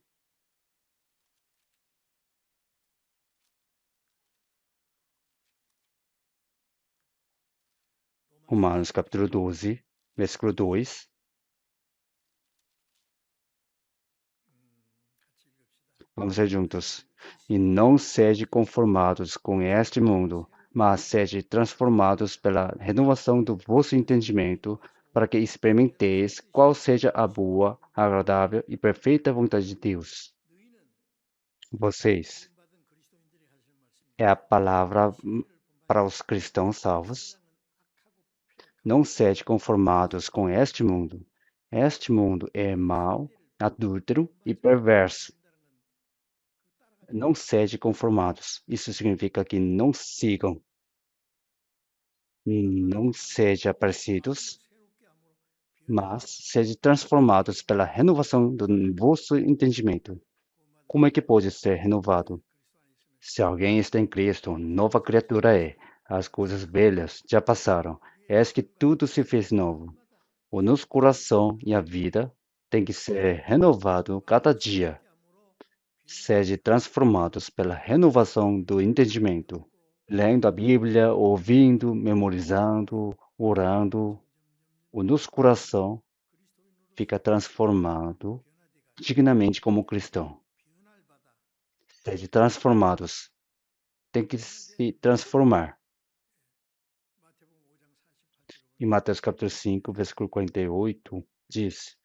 Romanos, capítulo 12, versículo 2. Vamos ler juntos. E não sede conformados com este mundo, mas sede transformados pela renovação do vosso entendimento, para que experimenteis qual seja a boa, agradável e perfeita vontade de Deus. Vocês é a palavra para os cristãos salvos. Não sede conformados com este mundo. Este mundo é mau, adúltero e perverso. Não sede conformados. Isso significa que não sigam. Não sejam parecidos, mas sede transformados pela renovação do vosso entendimento. Como é que pode ser renovado? Se alguém está em Cristo, nova criatura é. As coisas velhas já passaram. Eis que tudo se fez novo. O nosso coração e a vida têm que ser renovado cada dia. Sede transformados pela renovação do entendimento. Lendo a Bíblia, ouvindo, memorizando, orando, o nosso coração fica transformado dignamente como cristão. Sede transformados. tem que se transformar. Em Mateus capítulo 5, versículo 48, diz: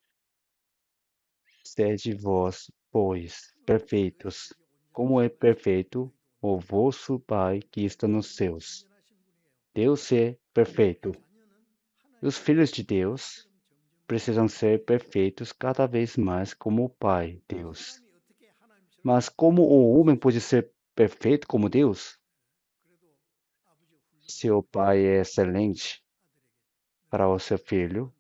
Sede vós, pois, perfeitos, como é perfeito o vosso Pai que está nos céus. Deus é perfeito. E os filhos de Deus precisam ser perfeitos cada vez mais como o Pai, Deus. Mas como o homem pode ser perfeito como Deus? Se o Pai é excelente para o seu filho,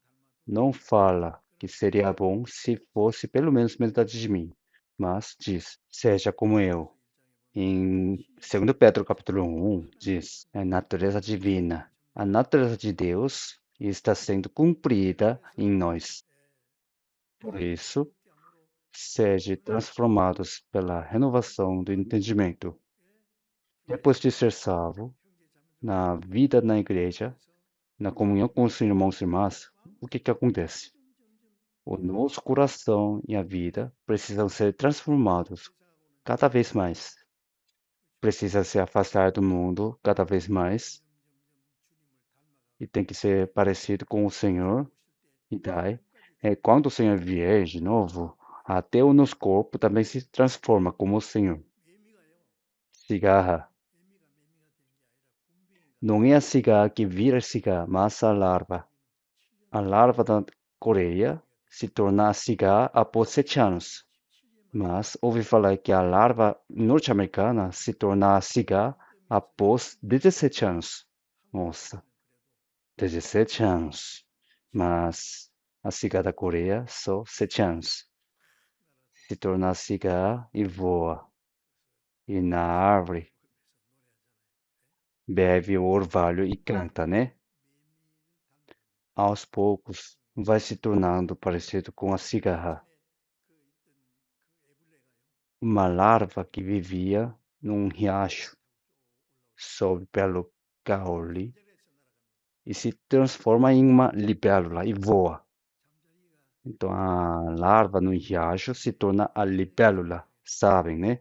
não fala que seria bom se fosse pelo menos metade de mim, mas diz, seja como eu. Em 2 Pedro capítulo 1, diz, é natureza divina. A natureza de Deus está sendo cumprida em nós. Por isso, sejam transformados pela renovação do entendimento. Depois de ser salvo, na vida na igreja, na comunhão com os irmãos e irmãs, o que acontece? O nosso coração e a vida precisam ser transformados cada vez mais. Precisa se afastar do mundo cada vez mais e tem que ser parecido com o Senhor. E daí, quando o Senhor vier de novo, até o nosso corpo também se transforma como o Senhor. Cigarra. Não é a cigarra que vira cigarra, mas a larva. A larva da Coreia se torna a cigarra após 7 anos. Mas ouvi falar que a larva norte-americana se torna a cigarra após 17 anos. Nossa, 17 anos. Mas a cigarra da Coreia só 7 anos. Se torna a cigarra e voa. E na árvore bebe o orvalho e canta, né? Aos poucos vai se tornando parecido com a cigarra. Uma larva que vivia num riacho, sobe pelo caule e se transforma em uma libélula e voa. Então a larva no riacho se torna a libélula, sabem, né?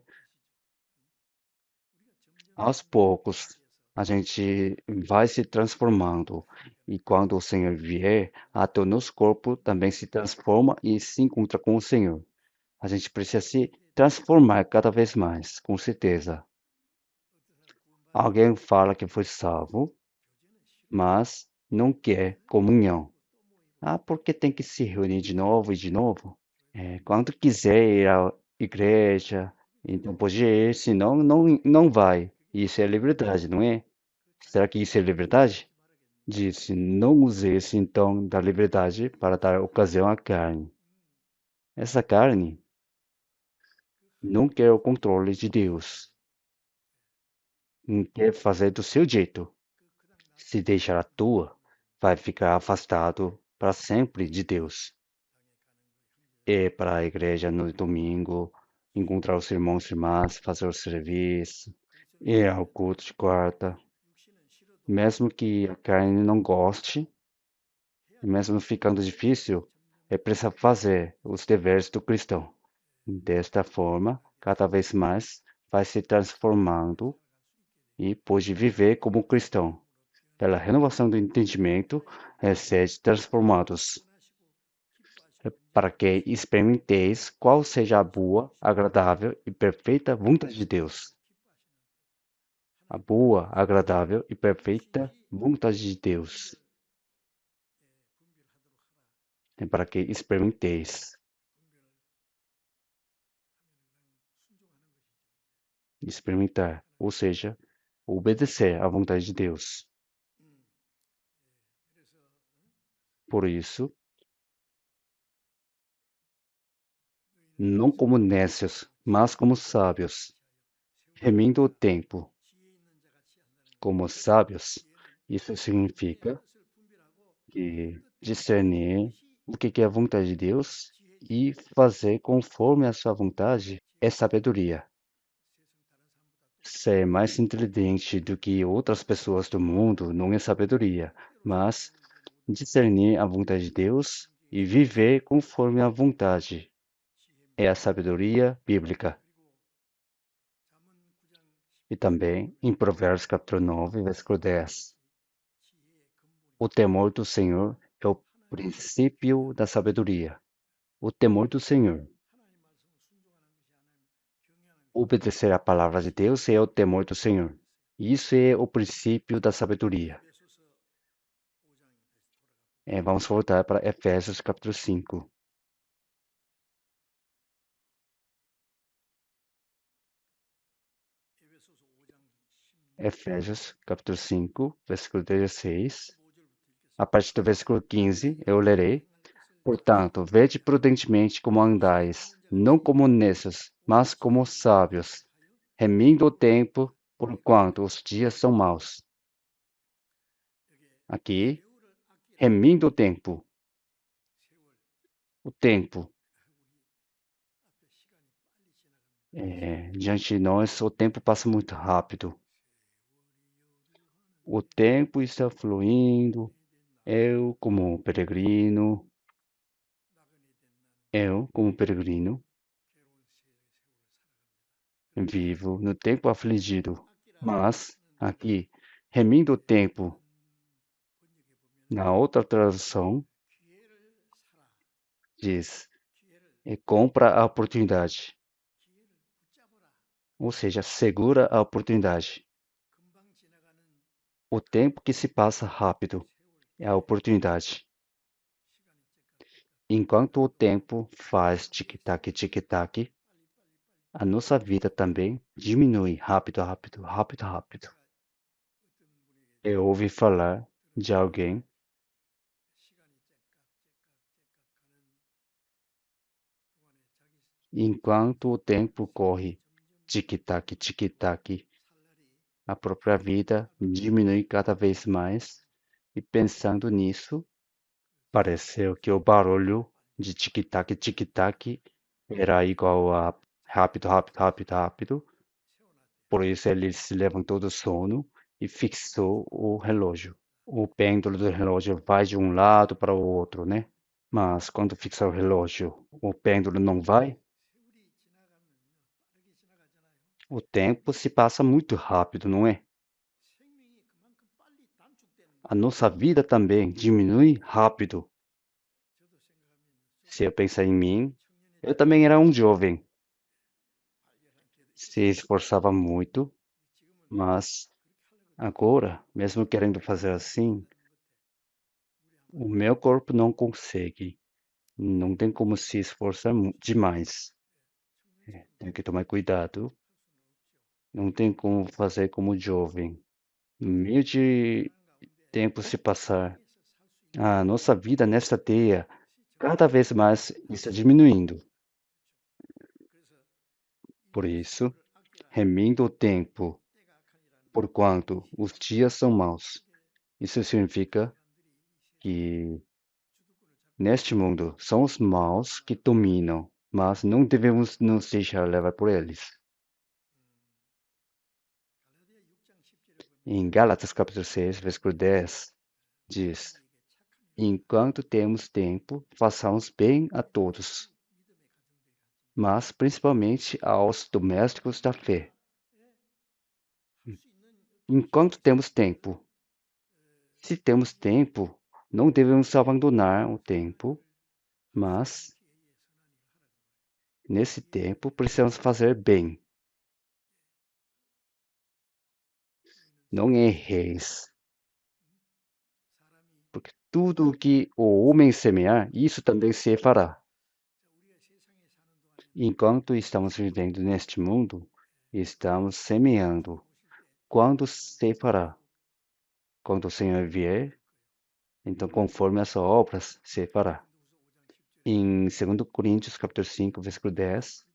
Aos poucos a gente vai se transformando e quando o Senhor vier, até o nosso corpo também se transforma e se encontra com o Senhor. A gente precisa se transformar cada vez mais, com certeza. Alguém fala que foi salvo, mas não quer comunhão. Ah, porque tem que se reunir de novo e de novo? Quando quiser ir à igreja, então pode ir, senão não vai. Isso é liberdade, não é? Será que isso é liberdade? Disse, não use esse então da liberdade para dar ocasião à carne. Essa carne não quer o controle de Deus, não quer fazer do seu jeito. Se deixar à toa, vai ficar afastado para sempre de Deus. Ir para a igreja no domingo, encontrar os irmãos e irmãs, fazer o serviço, ir ao culto de quarta, mesmo que a carne não goste, mesmo ficando difícil, é preciso fazer os deveres do cristão. Desta forma, cada vez mais vai se transformando e pode viver como cristão. Pela renovação do entendimento, sede transformados, para que experimenteis qual seja a boa, agradável e perfeita vontade de Deus. A boa, agradável e perfeita vontade de Deus. É para que experimenteis. Experimentar, ou seja, obedecer à vontade de Deus. Por isso, não como nécios, mas como sábios, remindo o tempo, como sábios. Isso significa que discernir o que é a vontade de Deus e fazer conforme a sua vontade é sabedoria. Ser mais inteligente do que outras pessoas do mundo não é sabedoria, mas discernir a vontade de Deus e viver conforme a vontade é a sabedoria bíblica. E também em Provérbios capítulo 9, versículo 10. O temor do Senhor é o princípio da sabedoria. O temor do Senhor. Obedecer à palavra de Deus é o temor do Senhor. Isso é o princípio da sabedoria. Vamos voltar para Efésios capítulo 5. Efésios capítulo 5, versículo 16. A partir do versículo 15, eu lerei. Portanto, vede prudentemente como andais, não como necios, mas como sábios, remindo o tempo, porquanto os dias são maus. Aqui, remindo o tempo. O tempo. Diante de nós, o tempo passa muito rápido. O tempo está fluindo. Eu, como peregrino, vivo no tempo afligido. Mas, aqui, remindo o tempo, na outra tradução, diz, compra a oportunidade. Ou seja, segura a oportunidade. O tempo que se passa rápido é a oportunidade. Enquanto o tempo faz tic-tac, tic-tac, a nossa vida também diminui rápido, rápido, rápido, rápido. Eu ouvi falar de alguém enquanto o tempo corre, tic-tac, tic-tac, a própria vida diminui cada vez mais. E pensando nisso, pareceu que o barulho de tic-tac, tic-tac era igual a rápido, rápido, rápido, rápido. Por isso ele se levantou do sono e fixou o relógio. O pêndulo do relógio vai de um lado para o outro, né? Mas quando fixa o relógio, o pêndulo não vai. O tempo se passa muito rápido, não é? A nossa vida também diminui rápido. Se eu pensar em mim, eu também era um jovem, se esforçava muito, mas agora, mesmo querendo fazer assim, o meu corpo não consegue. Não tem como se esforçar demais. Tem que tomar cuidado. Não tem como fazer como jovem. No meio de tempo se passar, a nossa vida nesta teia cada vez mais está diminuindo. Por isso, remindo o tempo, porquanto os dias são maus. Isso significa que neste mundo são os maus que dominam, mas não devemos nos deixar levar por eles. Em Gálatas capítulo 6, versículo 10, diz: Enquanto temos tempo, façamos bem a todos, mas principalmente aos domésticos da fé. Enquanto temos tempo, se temos tempo, não devemos abandonar o tempo, mas nesse tempo precisamos fazer bem. Não erreis, porque tudo o que o homem semear, isso também se fará. Enquanto estamos vivendo neste mundo, estamos semeando. Quando se fará? Quando o Senhor vier, então conforme as obras se fará. Em 2 Coríntios capítulo 5, versículo 10,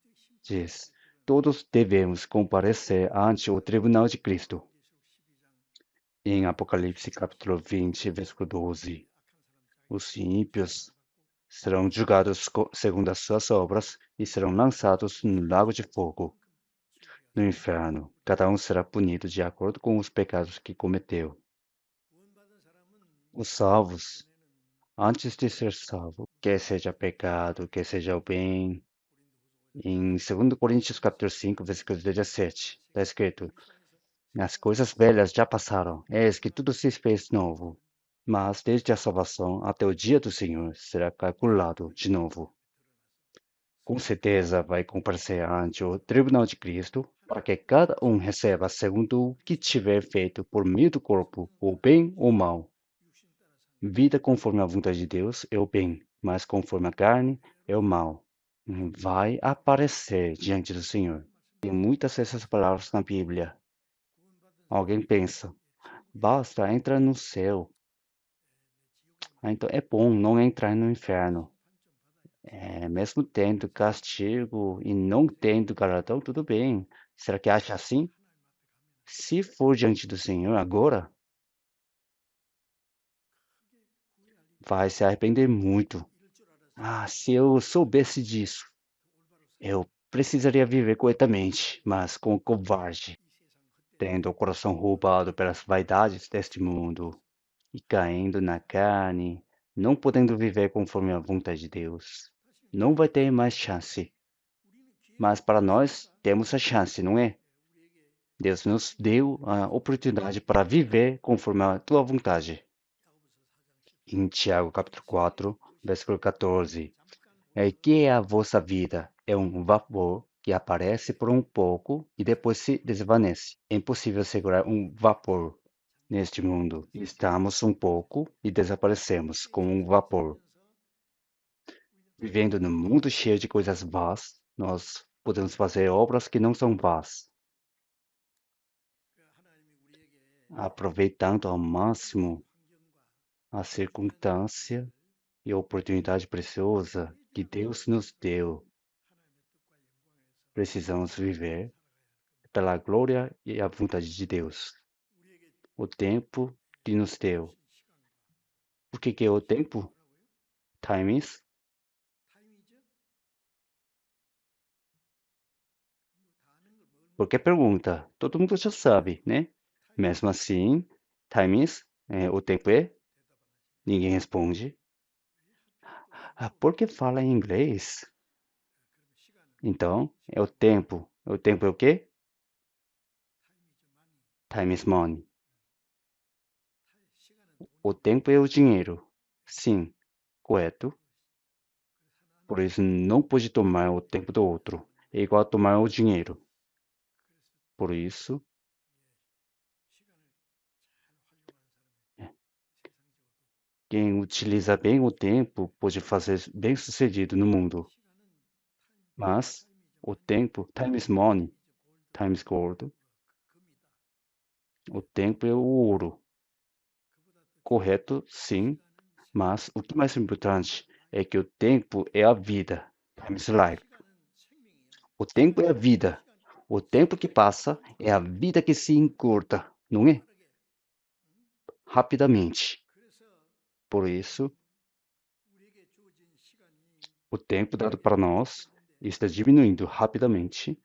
diz: Todos devemos comparecer ante o tribunal de Cristo. Em Apocalipse capítulo 20, versículo 12, os ímpios serão julgados segundo as suas obras e serão lançados no lago de fogo. No inferno, cada um será punido de acordo com os pecados que cometeu. Os salvos, antes de ser salvo, quer seja pecado, quer seja o bem, em 2 Coríntios capítulo 5, versículo 17, está escrito: As coisas velhas já passaram, eis que tudo se fez novo. Mas desde a salvação até o dia do Senhor será calculado de novo. Com certeza vai comparecer ante o tribunal de Cristo, para que cada um receba segundo o que tiver feito por meio do corpo, o bem ou mal. Vida conforme a vontade de Deus é o bem, mas conforme a carne é o mal. Vai aparecer diante do Senhor. Tem muitas dessas palavras na Bíblia. Alguém pensa, basta entrar no céu. Então é bom não entrar no inferno. Mesmo tendo castigo e não tendo galardão, tudo bem. Será que acha assim? Se for diante do Senhor agora, vai se arrepender muito. Ah, se eu soubesse disso, eu precisaria viver corretamente, mas com covarde, tendo o coração roubado pelas vaidades deste mundo e caindo na carne, não podendo viver conforme a vontade de Deus. Não vai ter mais chance. Mas para nós, temos a chance, não é? Deus nos deu a oportunidade para viver conforme a tua vontade. Em Tiago, capítulo 4, versículo 14. Que é a vossa vida? É um vapor que aparece por um pouco e depois se desvanece. É impossível segurar um vapor neste mundo. Estamos um pouco e desaparecemos como um vapor. Vivendo num mundo cheio de coisas vãs, nós podemos fazer obras que não são vãs. Aproveitando ao máximo a circunstância e a oportunidade preciosa que Deus nos deu. Precisamos viver pela glória e a vontade de Deus. O tempo que nos deu. O que é o tempo? Time is? Qualquer pergunta, todo mundo já sabe, né? Mesmo assim, time is, o tempo é? Ninguém responde. Por que fala em inglês? Então, é o tempo. O tempo é o quê? Time is money. O tempo é o dinheiro. Sim, correto. Por isso, não pode tomar o tempo do outro. É igual a tomar o dinheiro. Por isso, quem utiliza bem o tempo pode fazer bem-sucedido no mundo. Mas o tempo, time is money, time is gold. O tempo é o ouro. Correto, sim. Mas o que é mais importante é que o tempo é a vida. Time is life. O tempo é a vida. O tempo que passa é a vida que se encurta, não é? Rapidamente. Por isso, o tempo dado para nós está diminuindo rapidamente.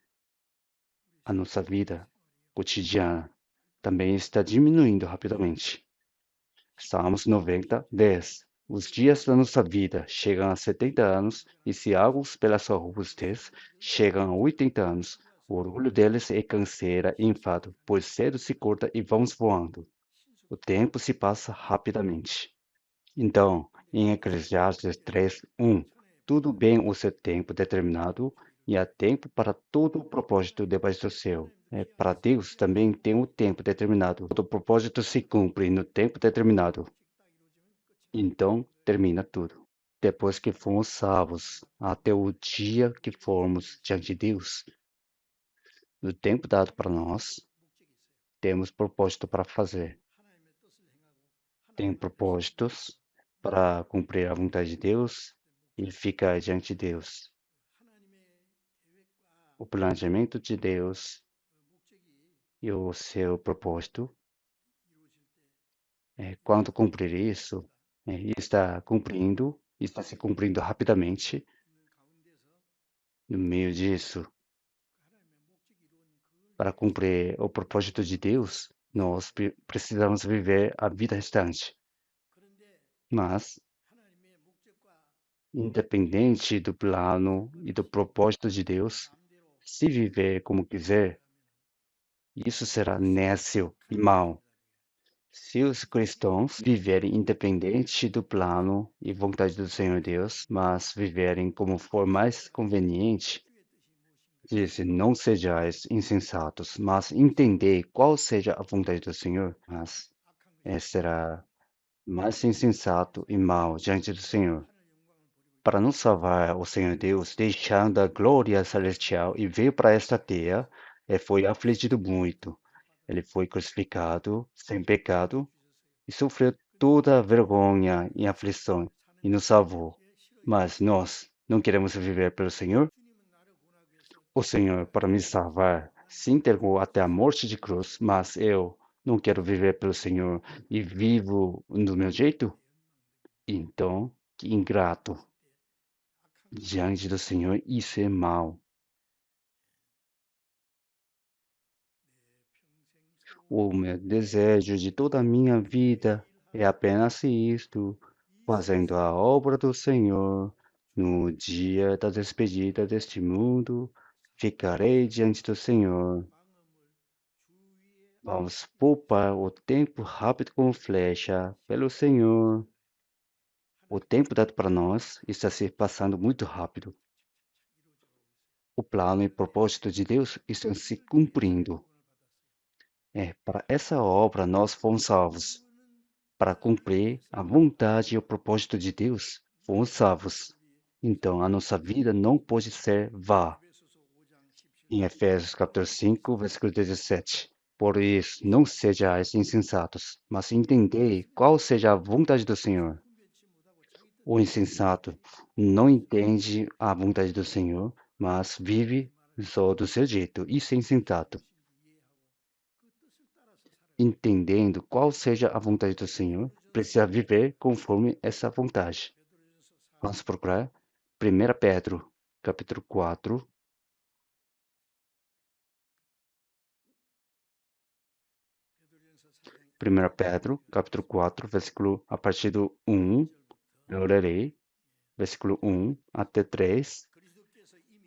A nossa vida cotidiana também está diminuindo rapidamente. Salmos 90, 10. Os dias da nossa vida chegam a 70 anos, e se alguns, pela sua robustez, chegam a 80 anos. O orgulho deles é canseira e enfado, pois cedo se corta e vamos voando. O tempo se passa rapidamente. Então, em Eclesiastes 3, 1, tudo bem o seu tempo determinado, e há tempo para todo o propósito debaixo do céu. Para Deus também tem o tempo determinado. Todo propósito se cumpre no tempo determinado. Então, termina tudo. Depois que fomos salvos, até o dia que formos diante de Deus, no tempo dado para nós, temos propósito para fazer. Tem propósitos para cumprir a vontade de Deus e ficar diante de Deus. O planejamento de Deus e o seu propósito, quando cumprir isso, está se cumprindo rapidamente. No meio disso, para cumprir o propósito de Deus, nós precisamos viver a vida restante. Mas, independente do plano e do propósito de Deus, se viver como quiser, Isso será nécio e mau. Se os cristãos viverem independente do plano e vontade do Senhor Deus, mas viverem como for mais conveniente, disse, não sejais insensatos, mas entendei qual seja a vontade do Senhor, mas será mais insensato e mau diante do Senhor. Para nos salvar, o Senhor Deus, deixando a glória celestial e veio para esta terra, e foi afligido muito. Ele foi crucificado sem pecado e sofreu toda a vergonha e aflição e nos salvou. Mas nós não queremos viver pelo Senhor? O Senhor, para me salvar, se entregou até a morte de cruz, mas eu não quero viver pelo Senhor e vivo do meu jeito? Então, que ingrato. Diante do Senhor, isso é mal. O meu desejo de toda a minha vida é apenas isto, fazendo a obra do Senhor. No dia da despedida deste mundo, ficarei diante do Senhor. Vamos poupar o tempo rápido como flecha pelo Senhor. O tempo dado para nós está se passando muito rápido. O plano e propósito de Deus estão se cumprindo. Para essa obra nós fomos salvos. Para cumprir a vontade e o propósito de Deus, fomos salvos. Então, a nossa vida não pode ser vã. Em Efésios capítulo 5, versículo 17. Por isso, não sejais insensatos, mas entendei qual seja a vontade do Senhor. O insensato não entende a vontade do Senhor, mas vive só do seu jeito. Isso é insensato. Entendendo qual seja a vontade do Senhor, precisa viver conforme essa vontade. Vamos procurar 1 Pedro, capítulo 4. 1 Pedro, capítulo 4, versículo a partir do 1, eu lerei, versículo 1 até 3.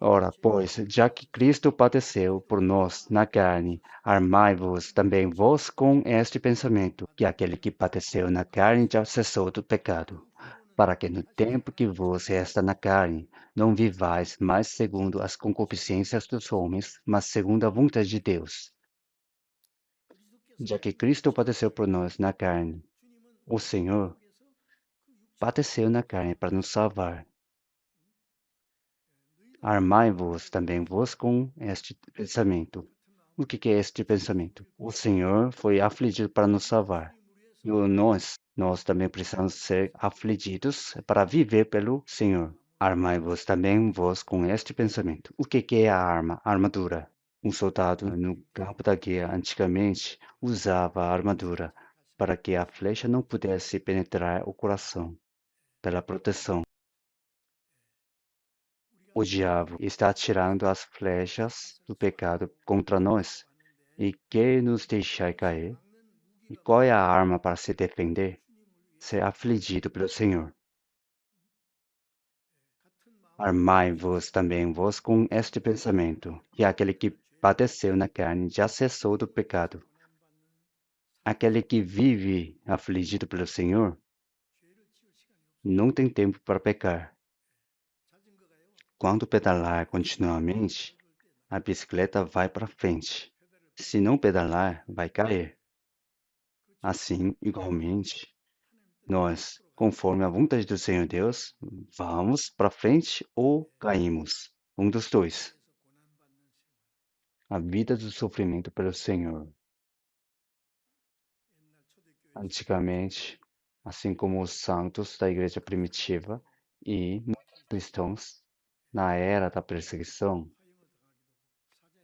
Ora, pois, já que Cristo padeceu por nós na carne, armai-vos também vós com este pensamento, que aquele que padeceu na carne já cessou do pecado, para que no tempo que vos resta na carne, não vivais mais segundo as concupiscências dos homens, mas segundo a vontade de Deus. Já que Cristo padeceu por nós na carne, o Senhor padeceu na carne para nos salvar. Armai-vos também vós com este pensamento. O que é este pensamento? O Senhor foi afligido para nos salvar. E nós também precisamos ser afligidos para viver pelo Senhor. Armai-vos também vós com este pensamento. O que é a arma? A armadura. Um soldado no campo da guerra antigamente usava a armadura para que a flecha não pudesse penetrar o coração, pela proteção. O diabo está atirando as flechas do pecado contra nós e quer nos deixar cair. E qual é a arma para se defender? Ser afligido pelo Senhor. Armai-vos também vós com este pensamento, que aquele que padeceu na carne já cessou do pecado. Aquele que vive afligido pelo Senhor não tem tempo para pecar. Quando pedalar continuamente, a bicicleta vai para frente. Se não pedalar, vai cair. Assim, igualmente, nós, conforme a vontade do Senhor Deus, vamos para frente ou caímos. Um dos dois. A vida do sofrimento pelo Senhor. Antigamente, assim como os santos da igreja primitiva e muitos cristãos, na era da perseguição,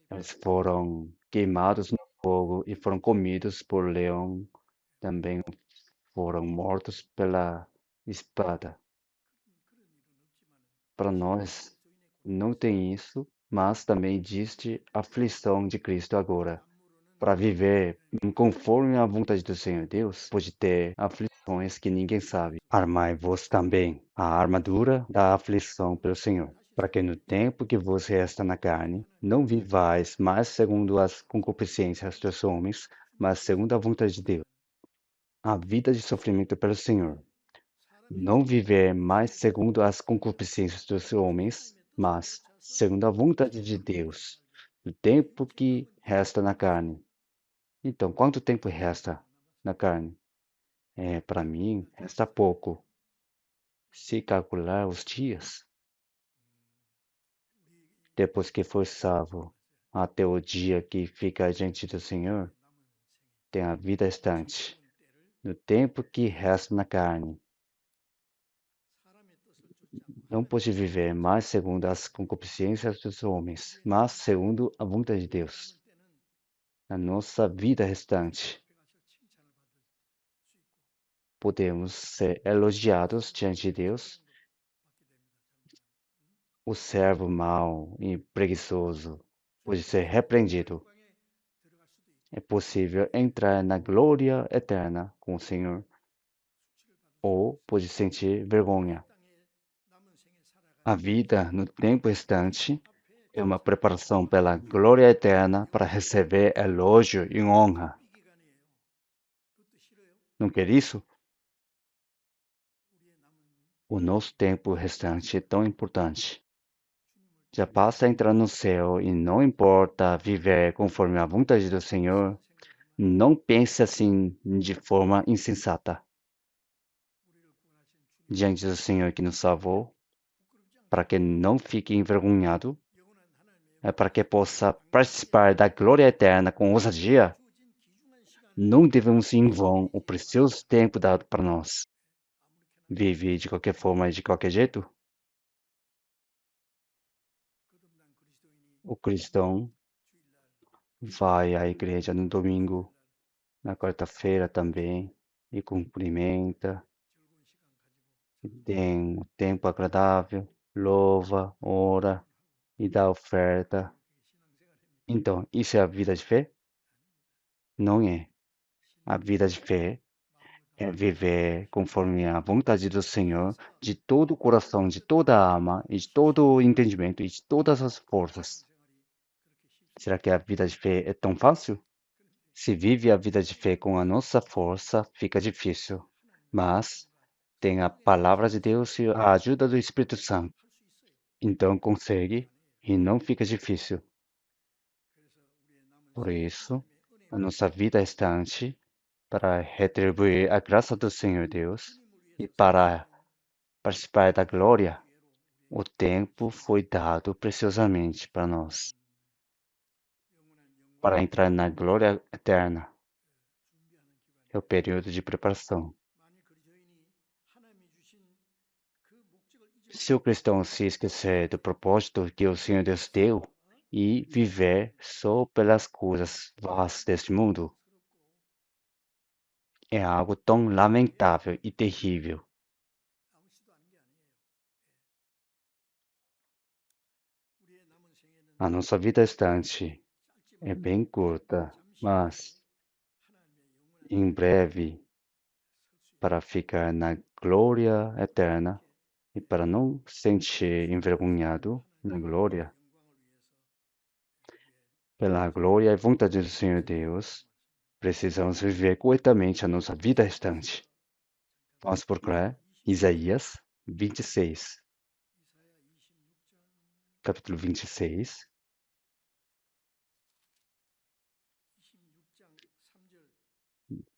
eles foram queimados no fogo e foram comidos por leão, também foram mortos pela espada. Para nós, não tem isso, mas também existe a aflição de Cristo agora. Para viver conforme a vontade do Senhor Deus, pode ter aflições que ninguém sabe. Armai-vos também a armadura da aflição pelo Senhor. para que no tempo que você está na carne, não vivais mais segundo as concupiscências dos homens, mas segundo a vontade de Deus. A vida de sofrimento pelo Senhor. Não viver mais segundo as concupiscências dos homens, mas segundo a vontade de Deus, no tempo que resta na carne. Então, quanto tempo resta na carne? Para mim, resta pouco. Se calcular os dias, depois que for salvo, até o dia que fica diante do Senhor, tem a vida restante. No tempo que resta na carne, não pode viver mais segundo as concupiscências dos homens, mas segundo a vontade de Deus. Na nossa vida restante, podemos ser elogiados diante de Deus. O servo mau e preguiçoso pode ser repreendido. É possível entrar na glória eterna com o Senhor, ou pode sentir vergonha. A vida no tempo restante é uma preparação pela glória eterna para receber elogio e honra. Não quer isso? O nosso tempo restante é tão importante. Já basta entrar no céu e não importa viver conforme a vontade do Senhor. Não pense assim de forma insensata. Diante do Senhor que nos salvou, para que não fique envergonhado, para que possa participar da glória eterna com ousadia, não devemos ir em vão o precioso tempo dado para nós. Vive de qualquer forma e de qualquer jeito. O cristão vai à igreja no domingo, na quarta-feira também, e cumprimenta, tem um tempo agradável, louva, ora e dá oferta. Então, isso é a vida de fé? Não é. A vida de fé é viver conforme a vontade do Senhor de todo o coração, de toda a alma, e de todo o entendimento e de todas as forças. Será que a vida de fé é tão fácil? Se vive a vida de fé com a nossa força, fica difícil. Mas tem a palavra de Deus e a ajuda do Espírito Santo. Então consegue e não fica difícil. Por isso, a nossa vida restante para retribuir a graça do Senhor Deus e para participar da glória, o tempo foi dado preciosamente para nós, para entrar na glória eterna. É o período de preparação. Se o cristão se esquecer do propósito que o Senhor Deus deu e viver só pelas coisas vãs deste mundo, é algo tão lamentável e terrível. A nossa vida restante é bem curta, mas em breve, para ficar na glória eterna e para não sentir envergonhado na glória, pela glória e vontade do Senhor Deus, precisamos viver corretamente a nossa vida restante. Vamos procurar Isaías 26, capítulo 26,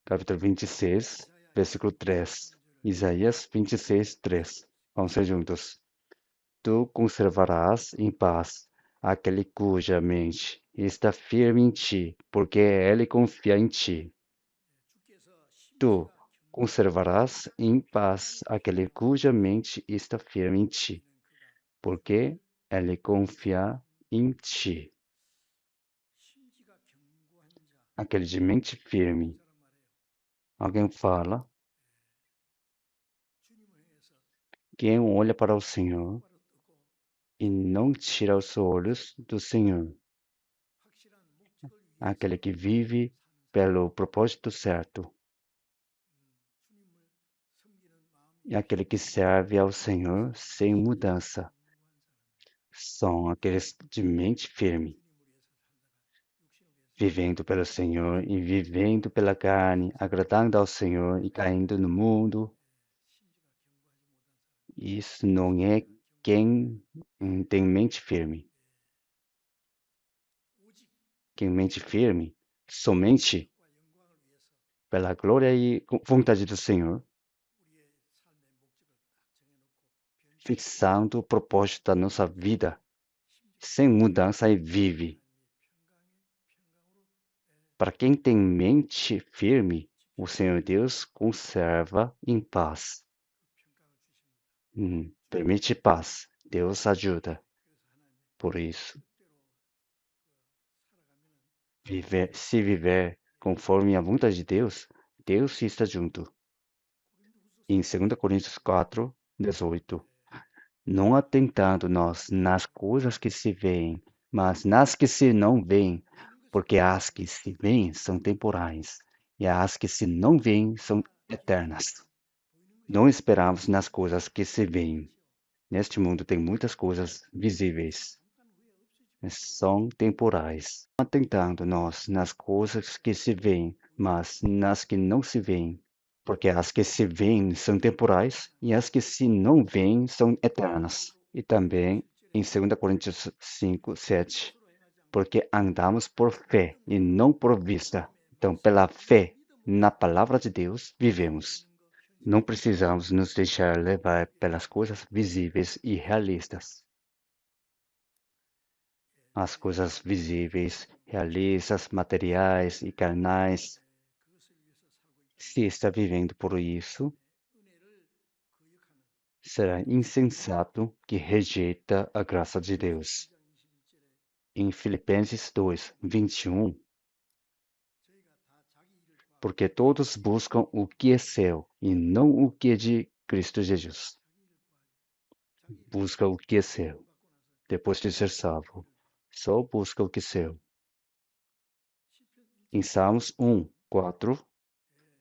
capítulo 26, versículo 3. Isaías 26, 3. Vamos ser juntos. Tu conservarás em paz aquele cuja mente está firme em ti, porque ele confia em ti. Tu conservarás em paz aquele cuja mente está firme em ti, porque ele confia em ti. Aquele de mente firme. Alguém fala, quem olha para o Senhor e não tira os olhos do Senhor. Aquele que vive pelo propósito certo. E aquele que serve ao Senhor sem mudança. são aqueles de mente firme, vivendo pelo Senhor e vivendo pela carne, agradando ao Senhor e caindo no mundo. Isso não é quem tem mente firme. Quem mente firme, somente pela glória e vontade do Senhor, fixando o propósito da nossa vida, sem mudança e vive. Para quem tem mente firme, o Senhor Deus conserva em paz. Permite paz. Deus ajuda. Por isso, se viver conforme a vontade de Deus, Deus está junto. Em 2 Coríntios 4, 18. Não atentando nós nas coisas que se veem, mas nas que se não veem, porque as que se veem são temporais, e as que se não veem são eternas. Não esperamos nas coisas que se veem. Neste mundo tem muitas coisas visíveis, mas são temporais. Atentando nós nas coisas que se veem, mas nas que não se veem, porque as que se veem são temporais e as que se não veem são eternas. E também em 2 Coríntios 5, 7, porque andamos por fé e não por vista. Então, pela fé na palavra de Deus, vivemos. Não precisamos nos deixar levar pelas coisas visíveis e realistas. As coisas visíveis, realistas, materiais e carnais. Se está vivendo por isso, será insensato que rejeita a graça de Deus. Em Filipenses 2, 21, porque todos buscam o que é seu e não o que é de Cristo Jesus. Busca o que é seu, depois de ser salvo. Só busca o que é seu. Em Salmos 1, 4,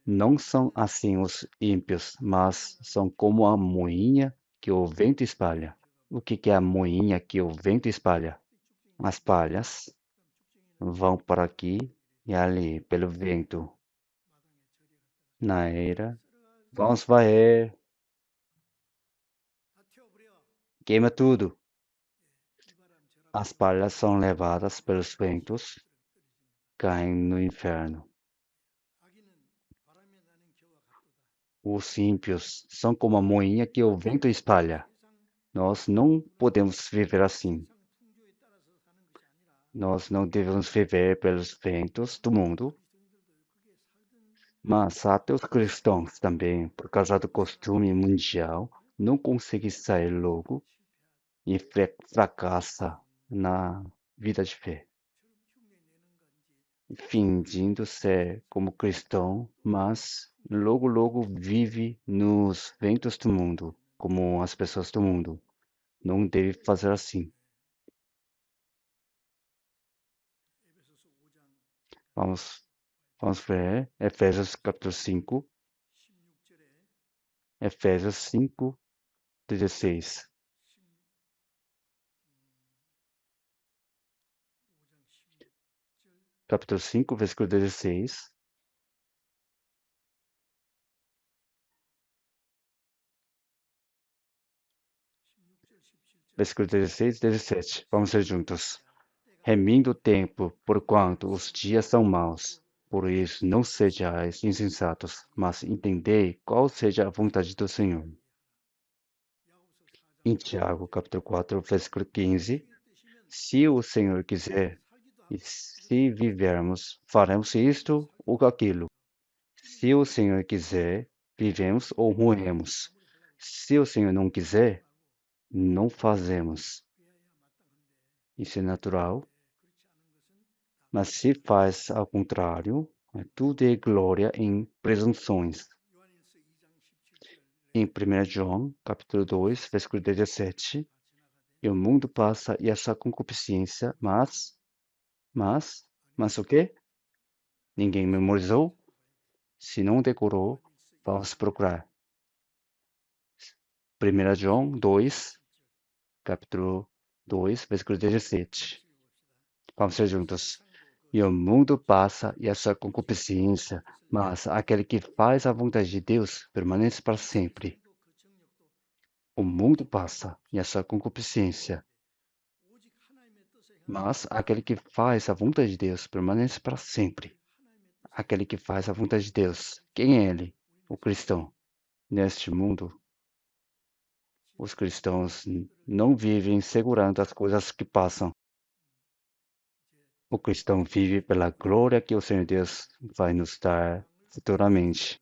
não são assim os ímpios, mas são como a moinha que o vento espalha. O que é a moinha que o vento espalha? As palhas vão para aqui e ali pelo vento. Na era, vamos varrer, queima tudo. As palhas são levadas pelos ventos, caem no inferno. Os ímpios são como a moinha que o vento espalha. Nós não podemos viver assim. Nós não devemos viver pelos ventos do mundo, mas até os cristãos também, por causa do costume mundial, não conseguem sair logo e fracassa na vida de fé, fingindo ser como cristão, mas logo vive nos ventos do mundo, como as pessoas do mundo. Não deve fazer assim. Vamos ver Efésios capítulo 5, Efésios 5, 16. Capítulo 5, versículo 16. Versículo 16 e 17. Vamos ler juntos. Remindo o tempo, porquanto os dias são maus. Por isso, não sejais insensatos, mas entendei qual seja a vontade do Senhor. Em Tiago, capítulo 4, versículo 15. Se o Senhor quiser, e se vivermos, faremos isto ou aquilo. Se o Senhor quiser, vivemos ou morremos. Se o Senhor não quiser, não fazemos. Isso é natural. Mas se faz ao contrário, tudo é glória em presunções. Em 1 João, capítulo 2, versículo 17, e o mundo passa e a sua concupiscência, mas o quê? Ninguém memorizou? Se não decorou, vamos procurar. 1 João 2, capítulo 2, versículo 17. Vamos ler juntos. E o mundo passa e a sua concupiscência, mas aquele que faz a vontade de Deus permanece para sempre. O mundo passa e a sua concupiscência, mas aquele que faz a vontade de Deus permanece para sempre. Aquele que faz a vontade de Deus. Quem é ele? O cristão. Neste mundo, os cristãos não vivem segurando as coisas que passam. O cristão vive pela glória que o Senhor Deus vai nos dar futuramente.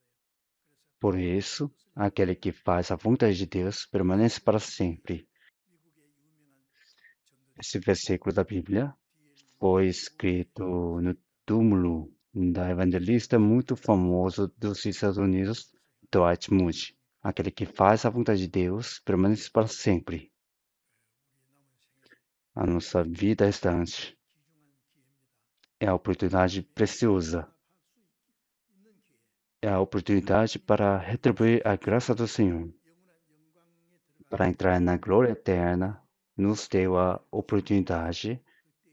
Por isso, aquele que faz a vontade de Deus permanece para sempre. Esse versículo da Bíblia foi escrito no túmulo da evangelista muito famoso dos Estados Unidos, Dwight Moody. Aquele que faz a vontade de Deus permanece para sempre. A nossa vida restante é a oportunidade preciosa. É a oportunidade para retribuir a graça do Senhor. Para entrar na glória eterna, nos deu a oportunidade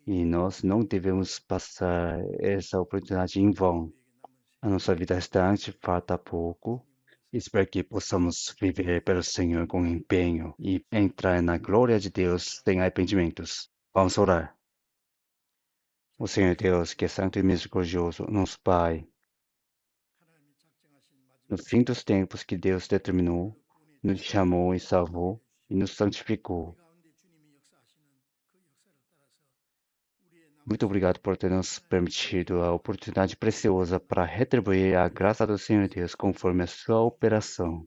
e nós não devemos passar essa oportunidade em vão. A nossa vida restante falta pouco. Espero que possamos viver pelo Senhor com empenho e entrar na glória de Deus sem arrependimentos. Vamos orar. O Senhor Deus, que é santo e misericordioso, nosso Pai, no fim dos tempos que Deus determinou, nos chamou e salvou e nos santificou. Muito obrigado por ter nos permitido a oportunidade preciosa para retribuir a graça do Senhor Deus conforme a sua operação.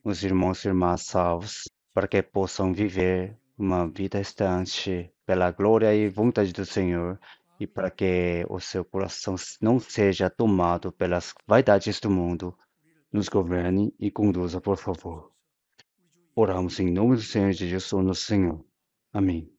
Os irmãos e irmãs salvos, para que possam viver uma vida restante pela glória e vontade do Senhor e para que o seu coração não seja tomado pelas vaidades do mundo, nos governe e conduza, por favor. Oramos em nome do Senhor Jesus, nosso Senhor. Amém.